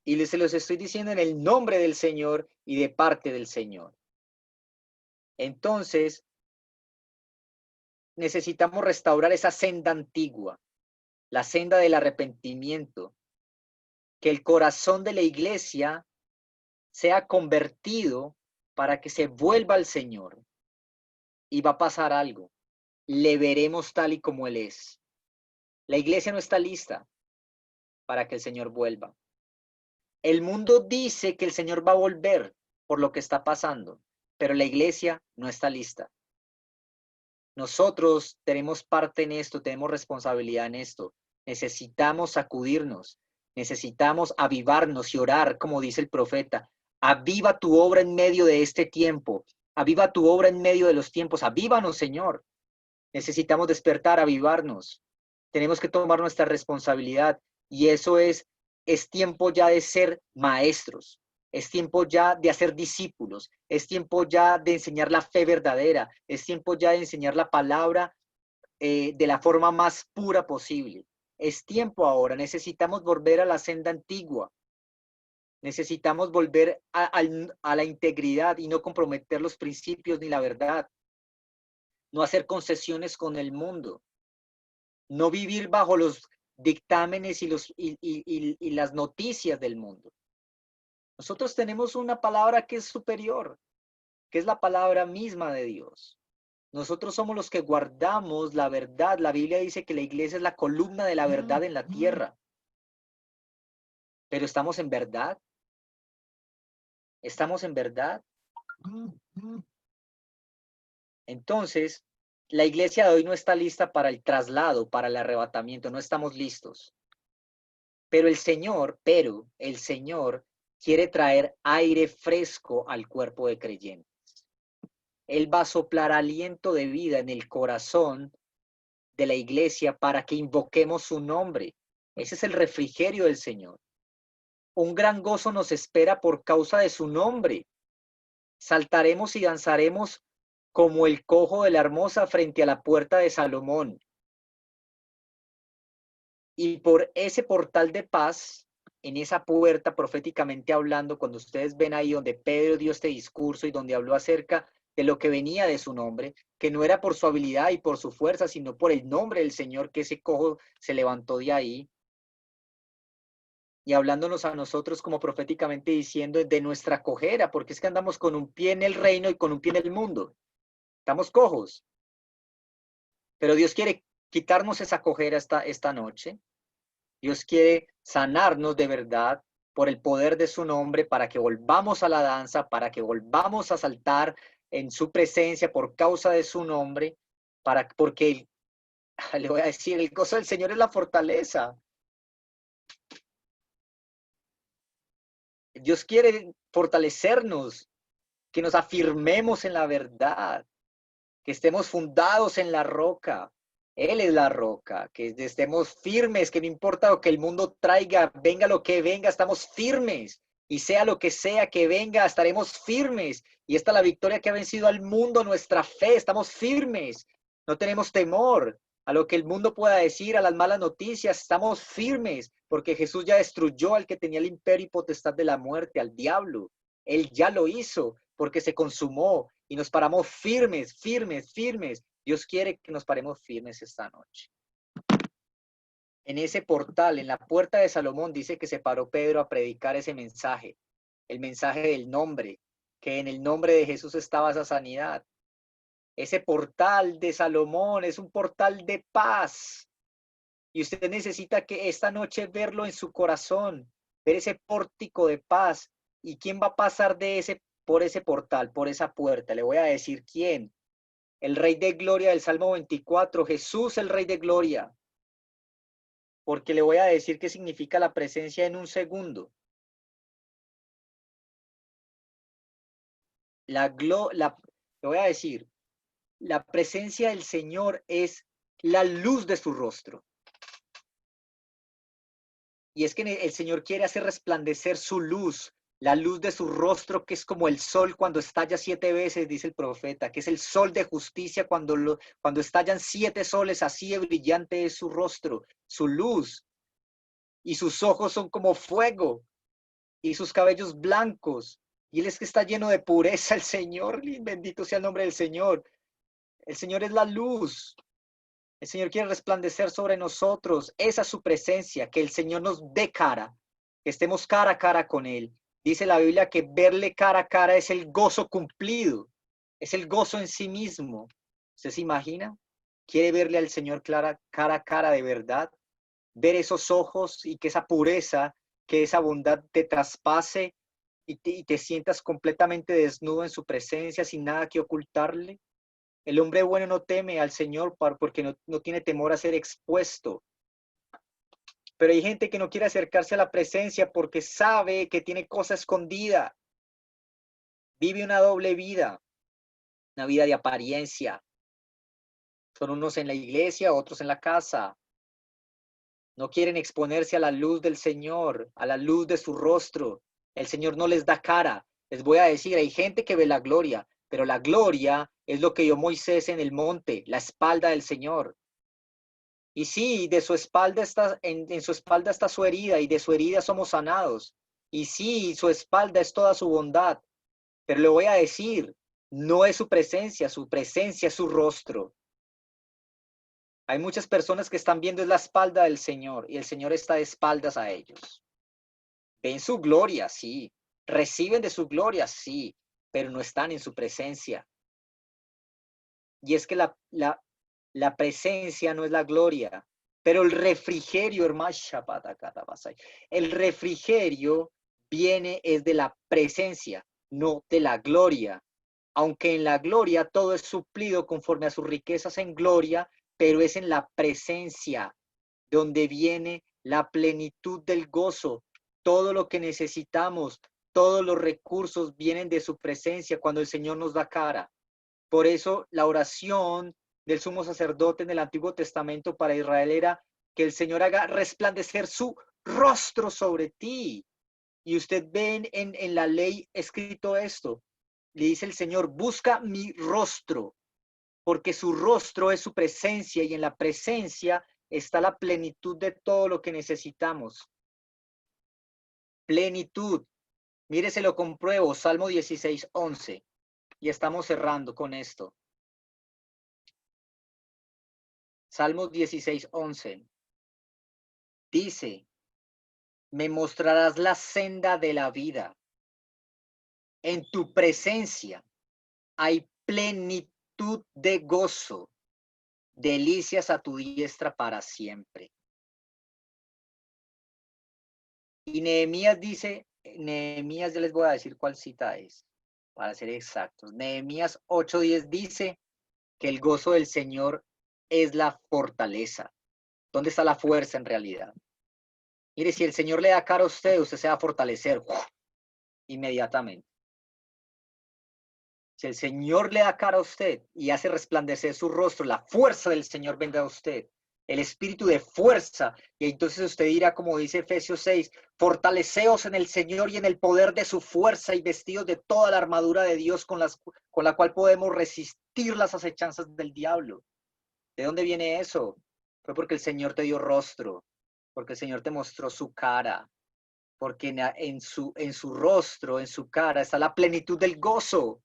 Y se los estoy diciendo en el nombre del Señor y de parte del Señor. Entonces, necesitamos restaurar esa senda antigua, la senda del arrepentimiento, que el corazón de la iglesia sea convertido para que se vuelva al Señor. Y va a pasar algo. Le veremos tal y como Él es. La iglesia no está lista para que el Señor vuelva. El mundo dice que el Señor va a volver por lo que está pasando, pero la iglesia no está lista. Nosotros tenemos parte en esto, tenemos responsabilidad en esto. Necesitamos sacudirnos, necesitamos avivarnos y orar, como dice el profeta. Aviva tu obra en medio de este tiempo. Aviva tu obra en medio de los tiempos. Avívanos, Señor. Necesitamos despertar, avivarnos. Tenemos que tomar nuestra responsabilidad y eso es tiempo ya de ser maestros. Es tiempo ya de hacer discípulos. Es tiempo ya de enseñar la fe verdadera. Es tiempo ya de enseñar la palabra de la forma más pura posible. Es tiempo ahora. Necesitamos volver a la senda antigua. Necesitamos volver a la integridad y no comprometer los principios ni la verdad. No hacer concesiones con el mundo. No vivir bajo los dictámenes y las noticias del mundo. Nosotros tenemos una palabra que es superior, que es la palabra misma de Dios. Nosotros somos los que guardamos la verdad. La Biblia dice que la iglesia es la columna de la verdad en la tierra. Pero ¿estamos en verdad? ¿Estamos en verdad? Entonces, la iglesia de hoy no está lista para el traslado, para el arrebatamiento. No estamos listos. Pero el Señor quiere traer aire fresco al cuerpo de creyentes. Él va a soplar aliento de vida en el corazón de la iglesia para que invoquemos su nombre. Ese es el refrigerio del Señor. Un gran gozo nos espera por causa de su nombre. Saltaremos y danzaremos como el cojo de la hermosa frente a la puerta de Salomón. Y por ese portal de paz, en esa puerta proféticamente hablando, cuando ustedes ven ahí donde Pedro dio este discurso y donde habló acerca de lo que venía de su nombre, que no era por su habilidad y por su fuerza, sino por el nombre del Señor, que ese cojo se levantó de ahí. Y hablándonos a nosotros como proféticamente diciendo de nuestra cojera, porque es que andamos con un pie en el reino y con un pie en el mundo. Estamos cojos. Pero Dios quiere quitarnos esa cojera esta noche. Dios quiere sanarnos de verdad por el poder de su nombre para que volvamos a la danza, para que volvamos a saltar en su presencia por causa de su nombre, porque le voy a decir, el gozo del Señor es la fortaleza. Dios quiere fortalecernos, que nos afirmemos en la verdad, que estemos fundados en la roca. Él es la roca, que estemos firmes, que no importa lo que el mundo traiga, venga lo que venga, estamos firmes. Y sea lo que sea que venga, estaremos firmes. Y esta es la victoria que ha vencido al mundo, nuestra fe, estamos firmes. No tenemos temor a lo que el mundo pueda decir, a las malas noticias, estamos firmes, porque Jesús ya destruyó al que tenía el imperio y potestad de la muerte, al diablo. Él ya lo hizo, porque se consumó y nos paramos firmes, firmes, firmes. Dios quiere que nos paremos firmes esta noche. En ese portal, en la puerta de Salomón, dice que se paró Pedro a predicar ese mensaje, el mensaje del nombre, que en el nombre de Jesús estaba esa sanidad. Ese portal de Salomón es un portal de paz. Y usted necesita que esta noche verlo en su corazón, ver ese pórtico de paz. ¿Y quién va a pasar por ese portal, por esa puerta? Le voy a decir quién. El Rey de Gloria del Salmo 24, Jesús el Rey de Gloria. Porque le voy a decir qué significa la presencia en un segundo. Le voy a decir, la presencia del Señor es la luz de su rostro. Y es que el Señor quiere hacer resplandecer su luz, la luz de su rostro, que es como el sol cuando estalla 7 veces, dice el profeta, que es el sol de justicia cuando estallan 7 soles, así de brillante es su rostro, su luz. Y sus ojos son como fuego, y sus cabellos blancos. Y Él es que está lleno de pureza, el Señor, bendito sea el nombre del Señor. El Señor es la luz. El Señor quiere resplandecer sobre nosotros. Esa es su presencia, que el Señor nos dé cara, que estemos cara a cara con Él. Dice la Biblia que verle cara a cara es el gozo cumplido, es el gozo en sí mismo. ¿Usted se imagina? ¿Quiere verle al Señor cara a cara de verdad? Ver esos ojos y que esa pureza, que esa bondad te traspase y te sientas completamente desnudo en su presencia sin nada que ocultarle. El hombre bueno no teme al Señor porque no tiene temor a ser expuesto. Pero hay gente que no quiere acercarse a la presencia porque sabe que tiene cosa escondida. Vive una doble vida, una vida de apariencia. Son unos en la iglesia, otros en la casa. No quieren exponerse a la luz del Señor, a la luz de su rostro. El Señor no les da cara. Les voy a decir, hay gente que ve la gloria, pero la gloria es lo que vio Moisés en el monte, la espalda del Señor. Y sí, de su espalda en su espalda está su herida, y de su herida somos sanados. Y sí, su espalda es toda su bondad. Pero le voy a decir, no es su presencia es su rostro. Hay muchas personas que están viendo la espalda del Señor, y el Señor está de espaldas a ellos. Ven su gloria, sí. Reciben de su gloria, sí, pero no están en su presencia. Y es que la presencia no es la gloria, pero el refrigerio, hermano, el refrigerio es de la presencia, no de la gloria. Aunque en la gloria todo es suplido conforme a sus riquezas en gloria, pero es en la presencia donde viene la plenitud del gozo, todo lo que necesitamos, todos los recursos vienen de su presencia cuando el Señor nos da cara. Por eso la oración del sumo sacerdote en el Antiguo Testamento para Israel era que el Señor haga resplandecer su rostro sobre ti. Y usted ve en la ley escrito esto. Le dice el Señor, busca mi rostro, porque su rostro es su presencia y en la presencia está la plenitud de todo lo que necesitamos. Plenitud. Mire, se lo compruebo, Salmo 16:11. Y estamos cerrando con esto. Salmos 16:11. Dice, me mostrarás la senda de la vida. En tu presencia hay plenitud de gozo, delicias a tu diestra para siempre. Y Nehemías dice, Nehemías, ya les voy a decir cuál cita es, para ser exactos. Nehemías 8:10 dice que el gozo del Señor es la fortaleza. ¿Dónde está la fuerza en realidad? Mire, si el Señor le da cara a usted, usted se va a fortalecer inmediatamente. Si el Señor le da cara a usted y hace resplandecer su rostro, la fuerza del Señor vendrá a usted. El espíritu de fuerza. Y entonces usted dirá, como dice Efesios 6, fortaleceos en el Señor y en el poder de su fuerza y vestidos de toda la armadura de Dios con la cual podemos resistir las acechanzas del diablo. ¿De dónde viene eso? Fue porque el Señor te dio rostro, porque el Señor te mostró su cara, porque en su rostro, en su cara, está la plenitud del gozo.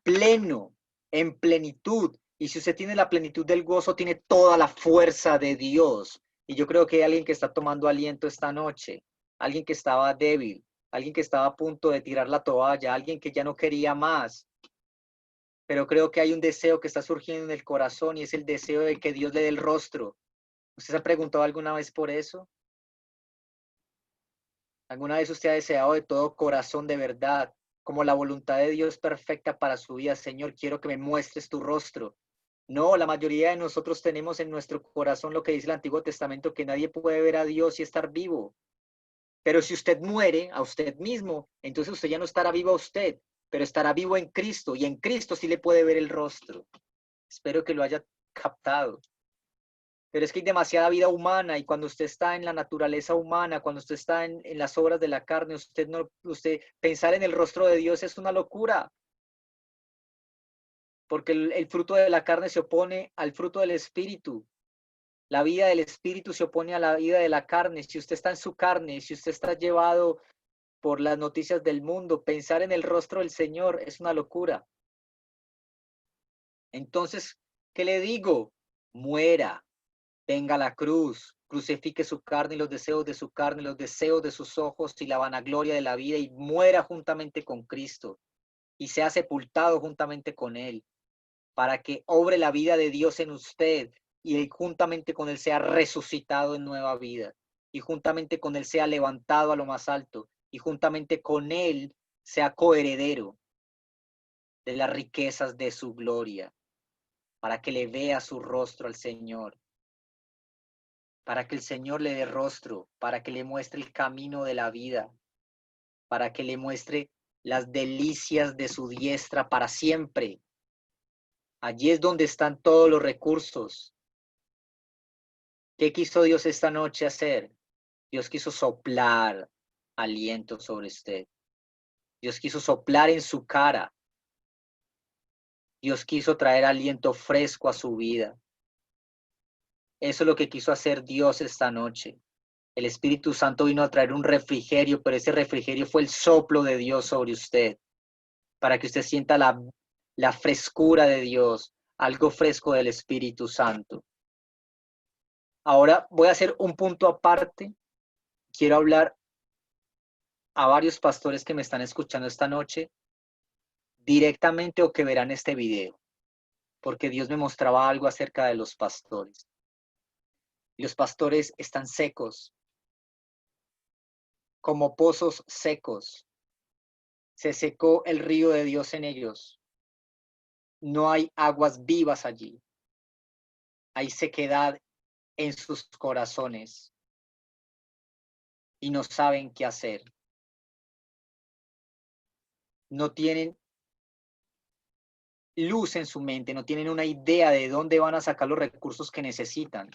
Pleno, en plenitud. Y si usted tiene la plenitud del gozo, tiene toda la fuerza de Dios. Y yo creo que hay alguien que está tomando aliento esta noche, alguien que estaba débil, alguien que estaba a punto de tirar la toalla, alguien que ya no quería más. Pero creo que hay un deseo que está surgiendo en el corazón y es el deseo de que Dios le dé el rostro. ¿Usted se ha preguntado alguna vez por eso? ¿Alguna vez usted ha deseado de todo corazón de verdad, como la voluntad de Dios perfecta para su vida? Señor, quiero que me muestres tu rostro. No, la mayoría de nosotros tenemos en nuestro corazón lo que dice el Antiguo Testamento, que nadie puede ver a Dios y estar vivo. Pero si usted muere a usted mismo, entonces usted ya no estará vivo a usted, pero estará vivo en Cristo y en Cristo sí le puede ver el rostro. Espero que lo haya captado. Pero es que hay demasiada vida humana y cuando usted está en la naturaleza humana, cuando usted está en las obras de la carne, usted pensar en el rostro de Dios es una locura. Porque el fruto de la carne se opone al fruto del espíritu. La vida del espíritu se opone a la vida de la carne. Si usted está en su carne, si usted está llevado por las noticias del mundo, pensar en el rostro del Señor es una locura. Entonces, ¿qué le digo? Muera. Venga la cruz, crucifique su carne y los deseos de su carne, los deseos de sus ojos y la vanagloria de la vida y muera juntamente con Cristo y sea sepultado juntamente con Él para que obre la vida de Dios en usted y juntamente con Él sea resucitado en nueva vida y juntamente con Él sea levantado a lo más alto y juntamente con Él sea coheredero de las riquezas de su gloria para que le vea su rostro al Señor. Para que el Señor le dé rostro, para que le muestre el camino de la vida, para que le muestre las delicias de su diestra para siempre. Allí es donde están todos los recursos. ¿Qué quiso Dios esta noche hacer? Dios quiso soplar aliento sobre usted. Dios quiso soplar en su cara. Dios quiso traer aliento fresco a su vida. Eso es lo que quiso hacer Dios esta noche. El Espíritu Santo vino a traer un refrigerio, pero ese refrigerio fue el soplo de Dios sobre usted, para que usted sienta la frescura de Dios, algo fresco del Espíritu Santo. Ahora voy a hacer un punto aparte. Quiero hablar a varios pastores que me están escuchando esta noche, directamente o que verán este video, porque Dios me mostraba algo acerca de los pastores. Los pastores están secos, como pozos secos. Se secó el río de Dios en ellos. No hay aguas vivas allí. Hay sequedad en sus corazones y no saben qué hacer. No tienen luz en su mente, no tienen una idea de dónde van a sacar los recursos que necesitan.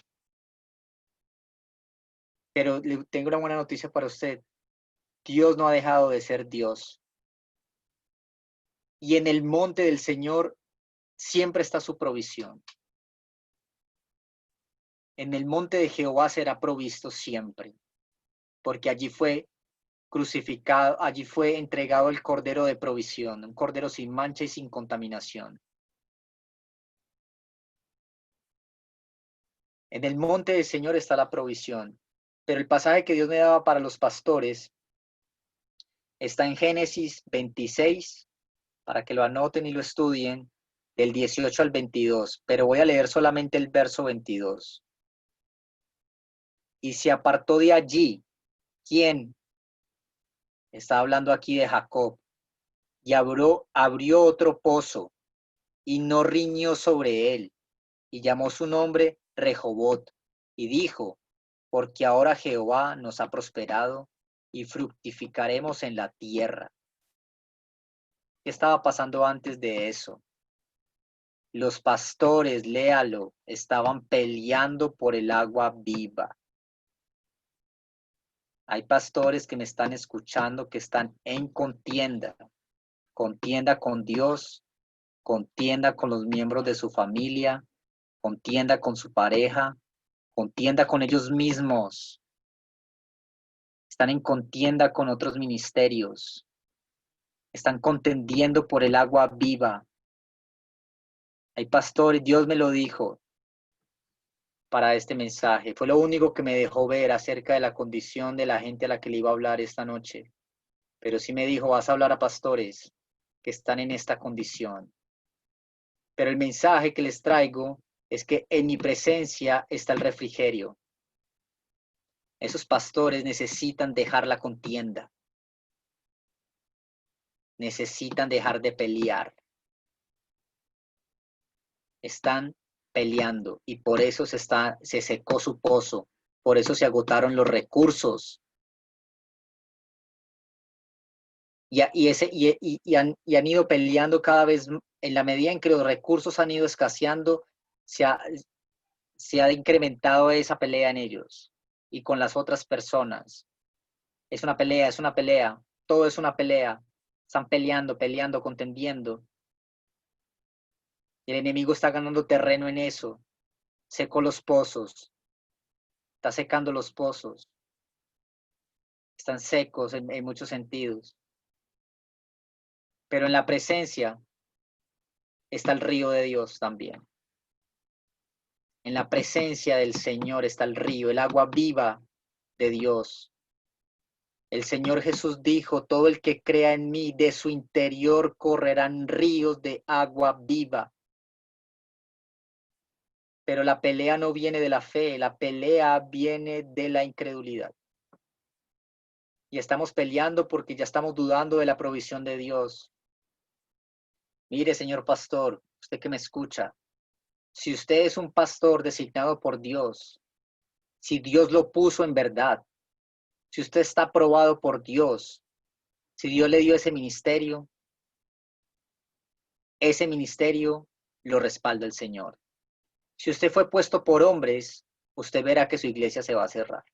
Pero le tengo una buena noticia para usted. Dios no ha dejado de ser Dios. Y en el monte del Señor siempre está su provisión. En el monte de Jehová será provisto siempre, porque allí fue crucificado, allí fue entregado el cordero de provisión, un cordero sin mancha y sin contaminación. En el monte del Señor está la provisión, pero el pasaje que Dios me daba para los pastores está en Génesis 26, para que lo anoten y lo estudien, del 18 al 22, pero voy a leer solamente el verso 22. Y se apartó de allí, ¿quién? Está hablando aquí de Jacob, y abrió otro pozo, y no riñó sobre él, y llamó su nombre Rehobot, y dijo, porque ahora Jehová nos ha prosperado, y fructificaremos en la tierra. ¿Qué estaba pasando antes de eso? Los pastores, léalo, estaban peleando por el agua viva. Hay pastores que me están escuchando que están en contienda con Dios, contienda con los miembros de su familia, contienda con su pareja, contienda con ellos mismos. Están en contienda con otros ministerios. Están contendiendo por el agua viva. Hay pastores, Dios me lo dijo para este mensaje. Fue lo único que me dejó ver acerca de la condición de la gente a la que le iba a hablar esta noche. Pero sí me dijo, vas a hablar a pastores que están en esta condición. Pero el mensaje que les traigo es que en mi presencia está el refrigerio. Esos pastores necesitan dejar la contienda. Necesitan dejar de pelear. Están peleando y por eso se secó su pozo. Por eso se agotaron los recursos. Y han ido peleando cada vez, en la medida en que los recursos han ido escaseando, se ha incrementado esa pelea en ellos y con las otras personas. Es una pelea, todo es una pelea. Están peleando, contendiendo. Y el enemigo está ganando terreno en eso. Secó los pozos, está secando los pozos. Están secos en muchos sentidos. Pero en la presencia está el río de Dios también. En la presencia del Señor está el río, el agua viva de Dios. El Señor Jesús dijo, todo el que crea en mí, de su interior correrán ríos de agua viva. Pero la pelea no viene de la fe, la pelea viene de la incredulidad. Y estamos peleando porque ya estamos dudando de la provisión de Dios. Mire, señor pastor, usted que me escucha, si usted es un pastor designado por Dios, si Dios lo puso en verdad, si usted está aprobado por Dios, si Dios le dio ese ministerio lo respalda el Señor. Si usted fue puesto por hombres, usted verá que su iglesia se va a cerrar.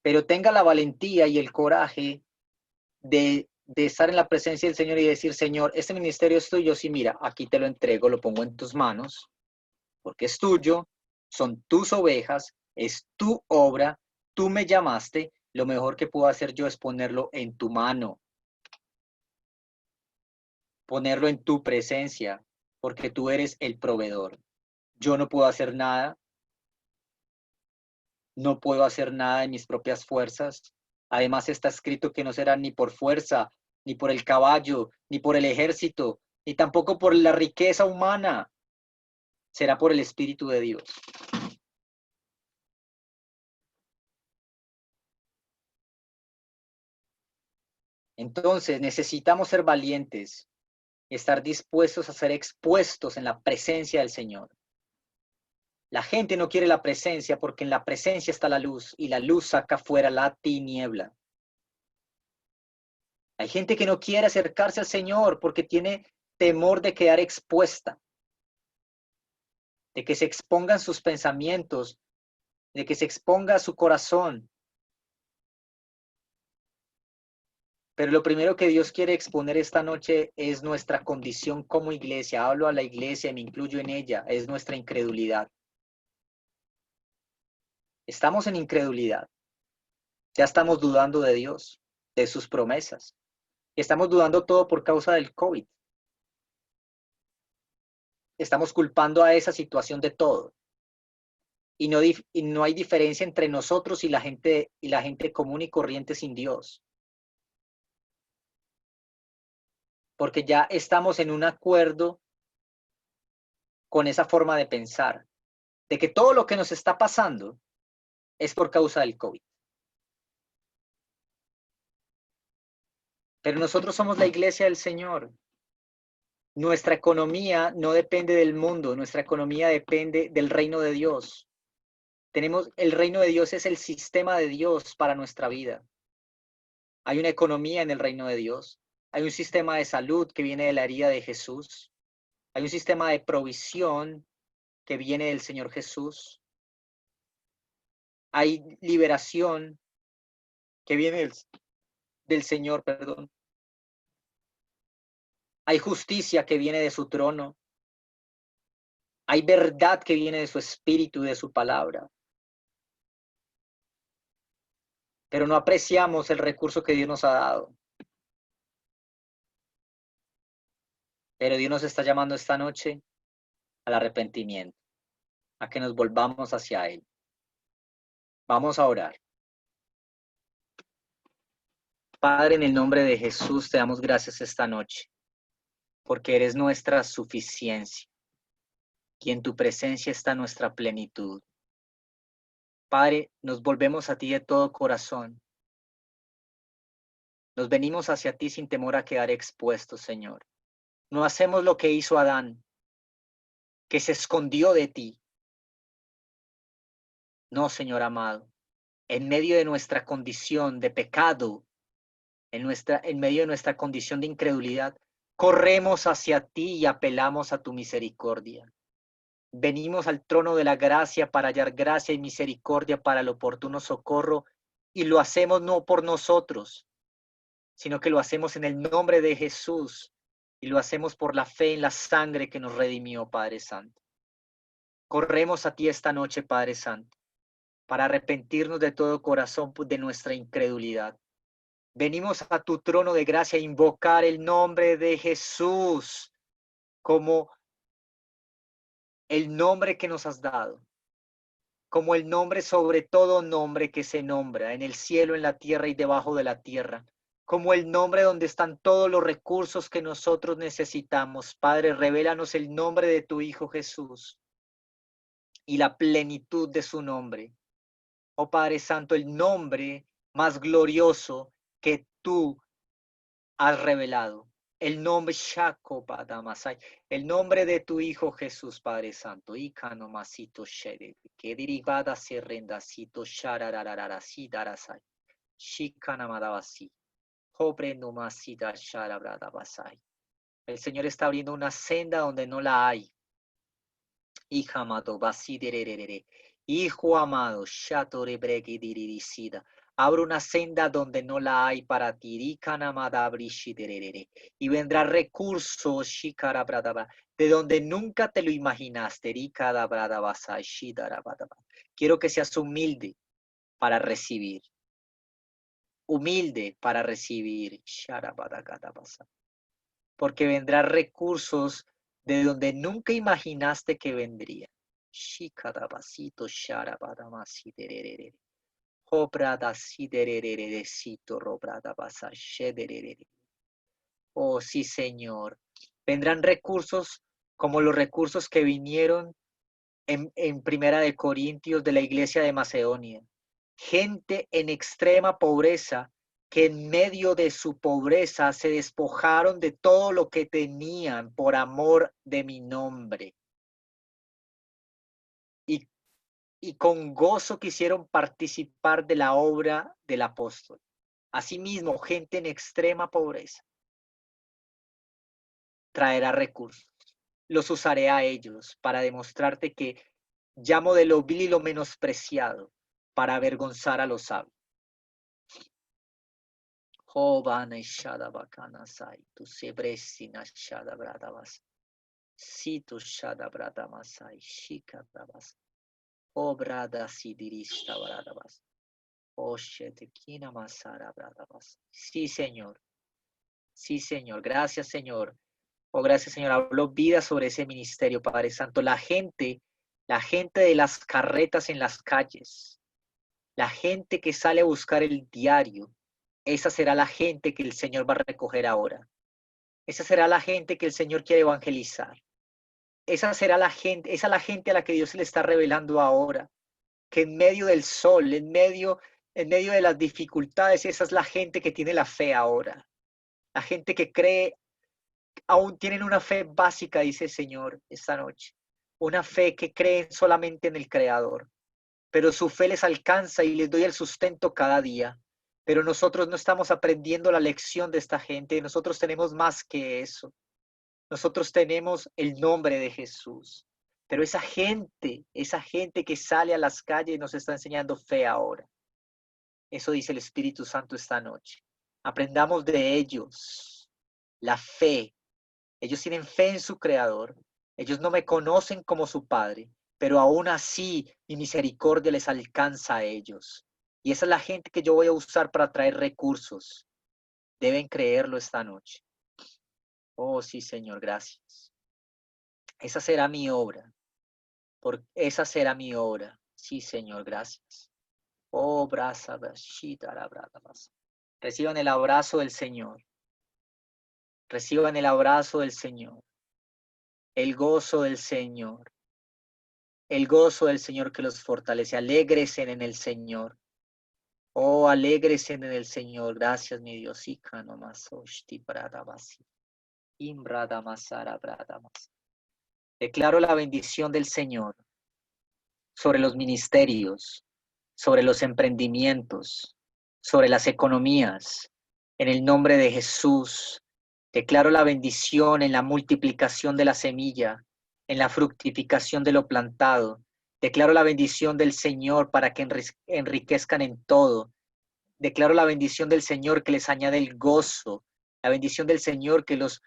Pero tenga la valentía y el coraje de estar en la presencia del Señor y decir, Señor, este ministerio es tuyo, sí, mira, aquí te lo entrego, lo pongo en tus manos, porque es tuyo, son tus ovejas, es tu obra, tú me llamaste, lo mejor que puedo hacer yo es ponerlo en tu mano, ponerlo en tu presencia, porque tú eres el proveedor. Yo no puedo hacer nada, no puedo hacer nada en mis propias fuerzas. Además está escrito que no será ni por fuerza, ni por el caballo, ni por el ejército, ni tampoco por la riqueza humana. Será por el Espíritu de Dios. Entonces necesitamos ser valientes, estar dispuestos a ser expuestos en la presencia del Señor. La gente no quiere la presencia porque en la presencia está la luz y la luz saca fuera la tiniebla. Hay gente que no quiere acercarse al Señor porque tiene temor de quedar expuesta, de que se expongan sus pensamientos, de que se exponga su corazón. Pero lo primero que Dios quiere exponer esta noche es nuestra condición como iglesia. Hablo a la iglesia, me incluyo en ella, es nuestra incredulidad. Estamos en incredulidad. Ya estamos dudando de Dios, de sus promesas. Estamos dudando todo por causa del COVID. Estamos culpando a esa situación de todo. Y no hay diferencia entre nosotros y la gente común y corriente sin Dios. Porque ya estamos en un acuerdo con esa forma de pensar, de que todo lo que nos está pasando es por causa del COVID. Pero nosotros somos la iglesia del Señor. Nuestra economía no depende del mundo, nuestra economía depende del reino de Dios. El reino de Dios es el sistema de Dios para nuestra vida. Hay una economía en el reino de Dios. Hay un sistema de salud que viene de la herida de Jesús. Hay un sistema de provisión que viene del Señor Jesús. Hay liberación que viene del Señor, perdón. Hay justicia que viene de su trono. Hay verdad que viene de su espíritu, de su palabra. Pero no apreciamos el recurso que Dios nos ha dado. Pero Dios nos está llamando esta noche al arrepentimiento, a que nos volvamos hacia Él. Vamos a orar. Padre, en el nombre de Jesús, te damos gracias esta noche, porque eres nuestra suficiencia y en tu presencia está nuestra plenitud. Padre, nos volvemos a ti de todo corazón. Nos venimos hacia ti sin temor a quedar expuestos, Señor. No hacemos lo que hizo Adán, que se escondió de ti. No, Señor amado, en medio de nuestra condición de pecado, en medio de nuestra condición de incredulidad, corremos hacia ti y apelamos a tu misericordia. Venimos al trono de la gracia para hallar gracia y misericordia para el oportuno socorro, y lo hacemos no por nosotros, sino que lo hacemos en el nombre de Jesús, y lo hacemos por la fe en la sangre que nos redimió, Padre Santo. Corremos a ti esta noche, Padre Santo, para arrepentirnos de todo corazón de nuestra incredulidad. Venimos a tu trono de gracia a invocar el nombre de Jesús como el nombre que nos has dado, como el nombre sobre todo nombre que se nombra en el cielo, en la tierra y debajo de la tierra, como el nombre donde están todos los recursos que nosotros necesitamos. Padre, revélanos el nombre de tu Hijo Jesús y la plenitud de su nombre. Oh Padre Santo, el nombre más glorioso que tú has revelado. El nombre Shakopadamasai, el nombre de tu Hijo Jesús, Padre Santo. Ikanomasito Shere, que derivada se rendacito Shararararasidarasai. Shikanamadabasi. Hobrenumasida Sharabradabasai. El Señor está abriendo una senda donde no la hay. Hijamado, basidererere. Hijo amado, Shatorebregidirisida. Abre una senda donde no la hay para ti. Y vendrá recursos de donde nunca te lo imaginaste. Quiero que seas humilde para recibir. Humilde para recibir. Porque vendrá recursos de donde nunca imaginaste que vendría. Shikadabasito sharabadamasitererere. Oh, sí, Señor. Vendrán recursos como los recursos que vinieron en Primera de Corintios de la iglesia de Macedonia. Gente en extrema pobreza que en medio de su pobreza se despojaron de todo lo que tenían por amor de mi nombre. Y y con gozo quisieron participar de la obra del apóstol. Asimismo, gente en extrema pobreza traerá recursos. Los usaré a ellos para demostrarte que llamo de lo vil y lo menospreciado para avergonzar a los sabios. Jovana ishada bakana sai, tu sebresina shada bradavas. Si tu shada bradamasai, shika bravas. O brada sidirista bradavas. O shetekina masara bradavas. Sí, Señor. Sí, Señor. Gracias, Señor. Oh, gracias, Señor. Hablo vida sobre ese ministerio, Padre Santo. La gente de las carretas en las calles, la gente que sale a buscar el diario, esa será la gente que el Señor va a recoger ahora. Esa será la gente que el Señor quiere evangelizar. Esa será la gente, esa es la gente a la que Dios se le está revelando ahora. Que en medio del sol, en medio de las dificultades, esa es la gente que tiene la fe ahora. La gente que cree, aún tienen una fe básica, dice el Señor esta noche. Una fe que creen solamente en el Creador. Pero su fe les alcanza y les doy el sustento cada día. Pero nosotros no estamos aprendiendo la lección de esta gente. Nosotros tenemos más que eso. Nosotros tenemos el nombre de Jesús. Pero esa gente que sale a las calles nos está enseñando fe ahora. Eso dice el Espíritu Santo esta noche. Aprendamos de ellos la fe. Ellos tienen fe en su Creador. Ellos no me conocen como su Padre, pero aún así mi misericordia les alcanza a ellos. Y esa es la gente que yo voy a usar para traer recursos. Deben creerlo esta noche. Oh, sí, Señor, gracias. Esa será mi obra. Esa será mi obra. Sí, Señor, gracias. Oh, brasa, reciban el abrazo del Señor. Reciban el abrazo del Señor. El gozo del Señor. El gozo del Señor que los fortalece. Alégresen en el Señor. Oh, alégresen en el Señor. Gracias, mi Dios. Declaro la bendición del Señor sobre los ministerios, sobre los emprendimientos, sobre las economías. En el nombre de Jesús, declaro la bendición en la multiplicación de la semilla, en la fructificación de lo plantado. Declaro la bendición del Señor para que enriquezcan en todo. Declaro la bendición del Señor que les añade el gozo, la bendición del Señor que los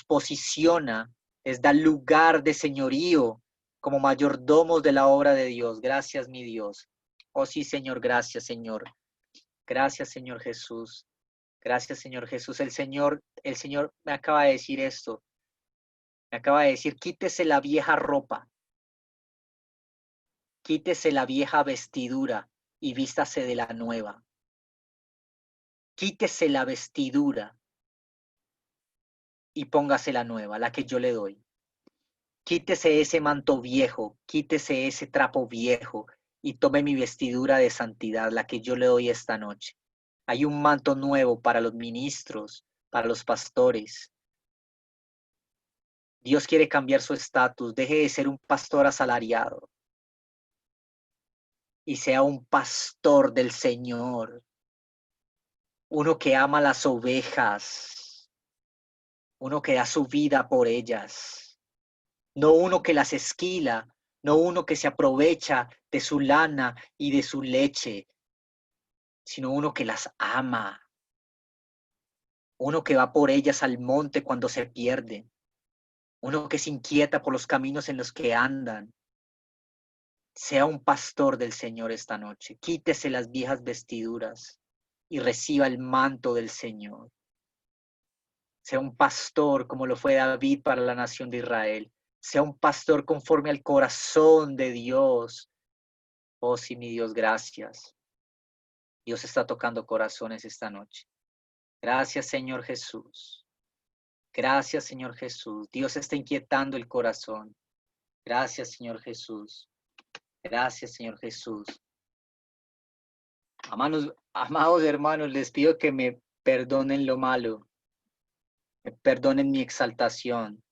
posiciona, les da lugar de señorío como mayordomos de la obra de Dios. Gracias, mi Dios. Oh sí, Señor, gracias, Señor. Gracias, Señor Jesús. Gracias, Señor Jesús. El Señor me acaba de decir esto. Me acaba de decir, quítese la vieja ropa. Quítese la vieja vestidura y vístase de la nueva. Quítese la vestidura y póngase la nueva, la que yo le doy. Quítese ese manto viejo, quítese ese trapo viejo y tome mi vestidura de santidad, la que yo le doy esta noche. Hay un manto nuevo para los ministros, para los pastores. Dios quiere cambiar su estatus, deje de ser un pastor asalariado y sea un pastor del Señor. Uno que ama las ovejas, uno que da su vida por ellas, no uno que las esquila, no uno que se aprovecha de su lana y de su leche, sino uno que las ama, uno que va por ellas al monte cuando se pierden, uno que se inquieta por los caminos en los que andan. Sea un pastor del Señor esta noche, quítese las viejas vestiduras y reciba el manto del Señor. Sea un pastor como lo fue David para la nación de Israel. Sea un pastor conforme al corazón de Dios. Oh, sí, mi Dios, gracias. Dios está tocando corazones esta noche. Gracias, Señor Jesús. Gracias, Señor Jesús. Dios está inquietando el corazón. Gracias, Señor Jesús. Gracias, Señor Jesús. Amados hermanos, les pido que me perdonen lo malo. Me perdonen mi exaltación.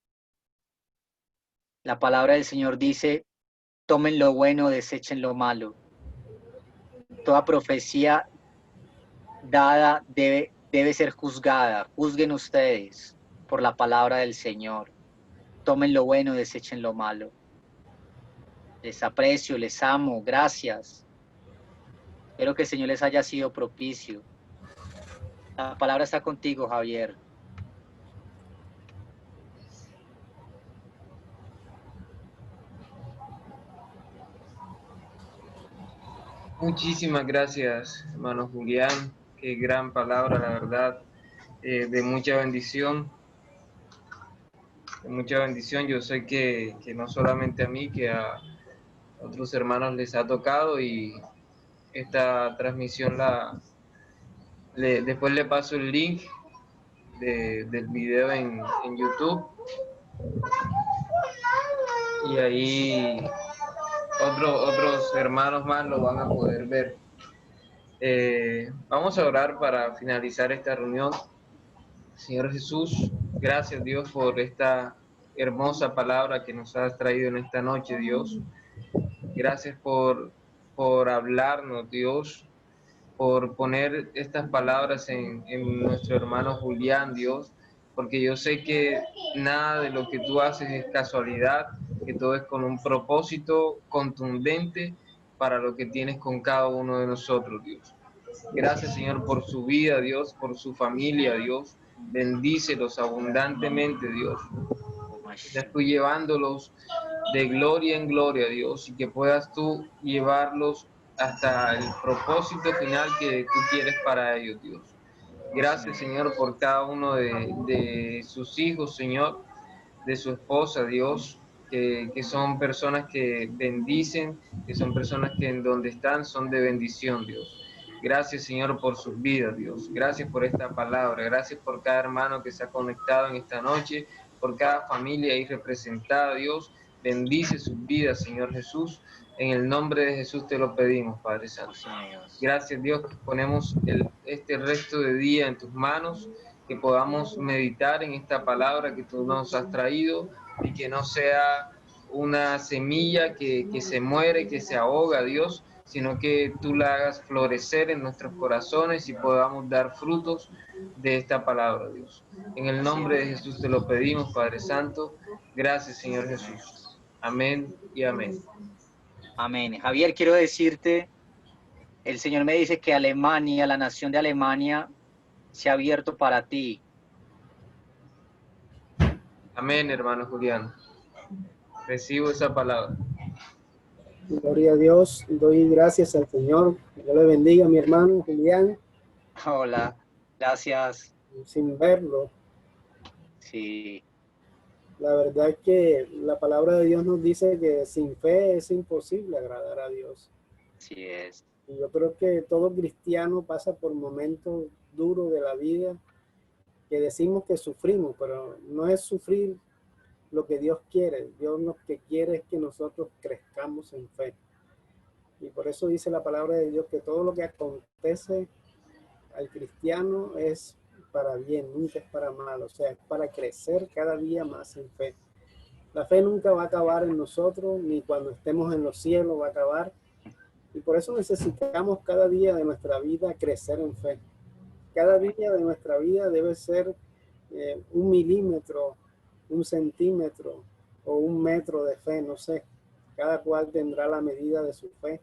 La palabra del Señor dice Tomen lo bueno, desechen lo malo. Toda profecía dada debe ser juzgada. Juzguen ustedes por la palabra del Señor. Tomen lo bueno, desechen lo malo. Les aprecio, les amo, gracias. Espero que el Señor les haya sido propicio. La palabra está contigo, Javier.
Muchísimas gracias, hermano Julián. Qué gran palabra, la verdad, de mucha bendición. De mucha bendición. Yo sé que no solamente a mí, que a otros hermanos les ha tocado, y esta transmisión después le paso el link del video en YouTube, y ahí otros hermanos más lo van a poder ver. Vamos a orar para finalizar esta reunión. Señor Jesús, gracias Dios por esta hermosa palabra que nos has traído en esta noche, Dios. Gracias por hablarnos, Dios, por poner estas palabras en nuestro hermano Julián, Dios, porque yo sé que nada de lo que tú haces es casualidad, que todo es con un propósito contundente para lo que tienes con cada uno de nosotros, Dios. Gracias, Señor, por su vida, Dios, por su familia, Dios. Bendícelos abundantemente, Dios. Estás tú llevándolos de gloria en gloria, Dios, y que puedas tú llevarlos hasta el propósito final que tú quieres para ellos, Dios. Gracias, Señor, por cada uno de sus hijos, Señor, de su esposa, Dios, que son personas que bendicen, que son personas que en donde están son de bendición, Dios. Gracias, Señor, por sus vidas, Dios. Gracias por esta palabra. Gracias por cada hermano que se ha conectado en esta noche, por cada familia ahí representada, Dios. Bendice sus vidas, Señor Jesús. En el nombre de Jesús te lo pedimos, Padre Santo. Gracias, Dios, que ponemos este resto de día en tus manos, que podamos meditar en esta palabra que tú nos has traído, y que no sea una semilla que se muere, que se ahoga, Dios, sino que tú la hagas florecer en nuestros corazones y podamos dar frutos de esta palabra, Dios. En el nombre de Jesús te lo pedimos, Padre Santo. Gracias, Señor Jesús. Amén y amén.
Amén. Javier, quiero decirte, el Señor me dice que Alemania, la nación de Alemania, se ha abierto para ti.
Amén, hermano Julián. Recibo esa palabra.
Gloria a Dios, doy gracias al Señor. Dios le bendiga a mi hermano Julián.
Hola, gracias.
Sin verlo,
Sí,
la verdad es que la palabra de Dios nos dice que sin fe es imposible agradar a Dios.
sí es.
Y yo creo que todo cristiano pasa por momentos duros de la vida que decimos que sufrimos, pero no es sufrir lo que Dios quiere. Dios lo que quiere es que nosotros crezcamos en fe. Y por eso dice la palabra de Dios que todo lo que acontece al cristiano es para bien, nunca es para mal, o sea, es para crecer cada día más en fe. La fe nunca va a acabar en nosotros, ni cuando estemos en los cielos va a acabar. Y por eso necesitamos cada día de nuestra vida crecer en fe. Cada día de nuestra vida debe ser 1 milímetro, 1 centímetro o 1 metro de fe, no sé. Cada cual tendrá la medida de su fe.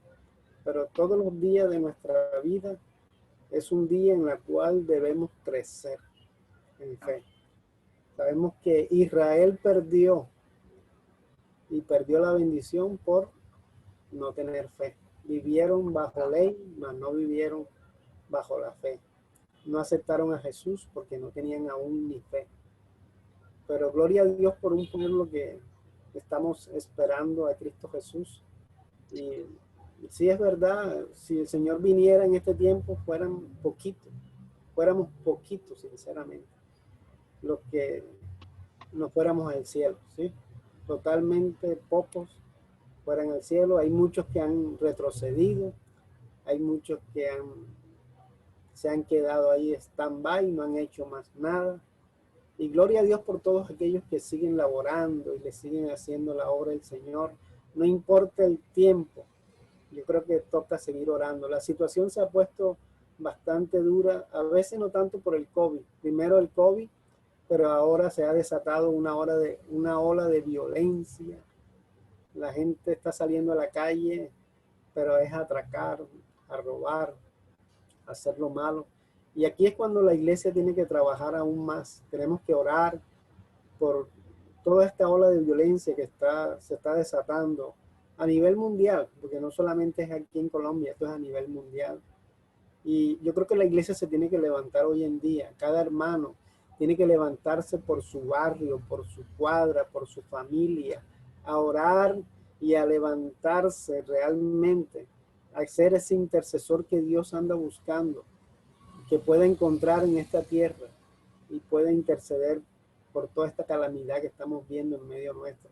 Pero todos los días de nuestra vida es un día en el cual debemos crecer en fe. Sabemos que Israel perdió la bendición por no tener fe. Vivieron bajo ley, mas no vivieron bajo la fe. No aceptaron a Jesús porque no tenían aún ni fe. Pero gloria a Dios por un pueblo que estamos esperando a Cristo Jesús. Y sí es verdad, si el Señor viniera en este tiempo, fuéramos poquitos, sinceramente, los que nos fuéramos al cielo, ¿sí? Totalmente pocos fueran al cielo. Hay muchos que han retrocedido, hay muchos que se han quedado ahí stand-by, no han hecho más nada. Y gloria a Dios por todos aquellos que siguen laborando y le siguen haciendo la obra del Señor, no importa el tiempo, yo creo que toca seguir orando. La situación se ha puesto bastante dura, a veces no tanto por el COVID, primero el COVID, pero ahora se ha desatado una ola de violencia. La gente está saliendo a la calle, pero es a atracar, a robar, a hacer lo malo. Y aquí es cuando la iglesia tiene que trabajar aún más. Tenemos que orar por toda esta ola de violencia que se está desatando a nivel mundial, porque no solamente es aquí en Colombia, esto es a nivel mundial. Y yo creo que la iglesia se tiene que levantar hoy en día. Cada hermano tiene que levantarse por su barrio, por su cuadra, por su familia, a orar y a levantarse realmente, a ser ese intercesor que Dios anda buscando, que pueda encontrar en esta tierra y pueda interceder por toda esta calamidad que estamos viendo en medio nuestro.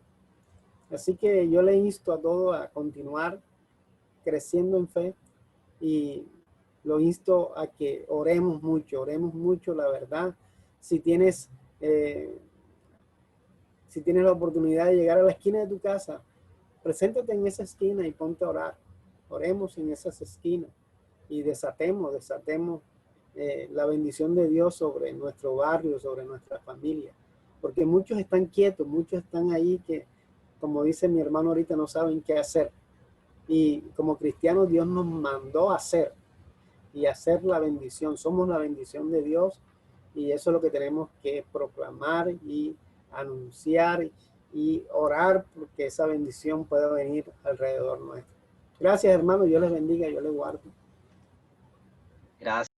Así que yo le insto a todos a continuar creciendo en fe y lo insto a que oremos mucho, la verdad. Si tienes la oportunidad de llegar a la esquina de tu casa, preséntate en esa esquina y ponte a orar. Oremos en esas esquinas y desatemos la bendición de Dios sobre nuestro barrio, sobre nuestra familia. Porque muchos están quietos, muchos están ahí que, como dice mi hermano ahorita, no saben qué hacer. Y como cristianos Dios nos mandó a hacer y hacer la bendición. Somos la bendición de Dios y eso es lo que tenemos que proclamar y anunciar y orar porque esa bendición pueda venir alrededor nuestro. Gracias, hermano. Dios les bendiga, yo les guardo.
Gracias.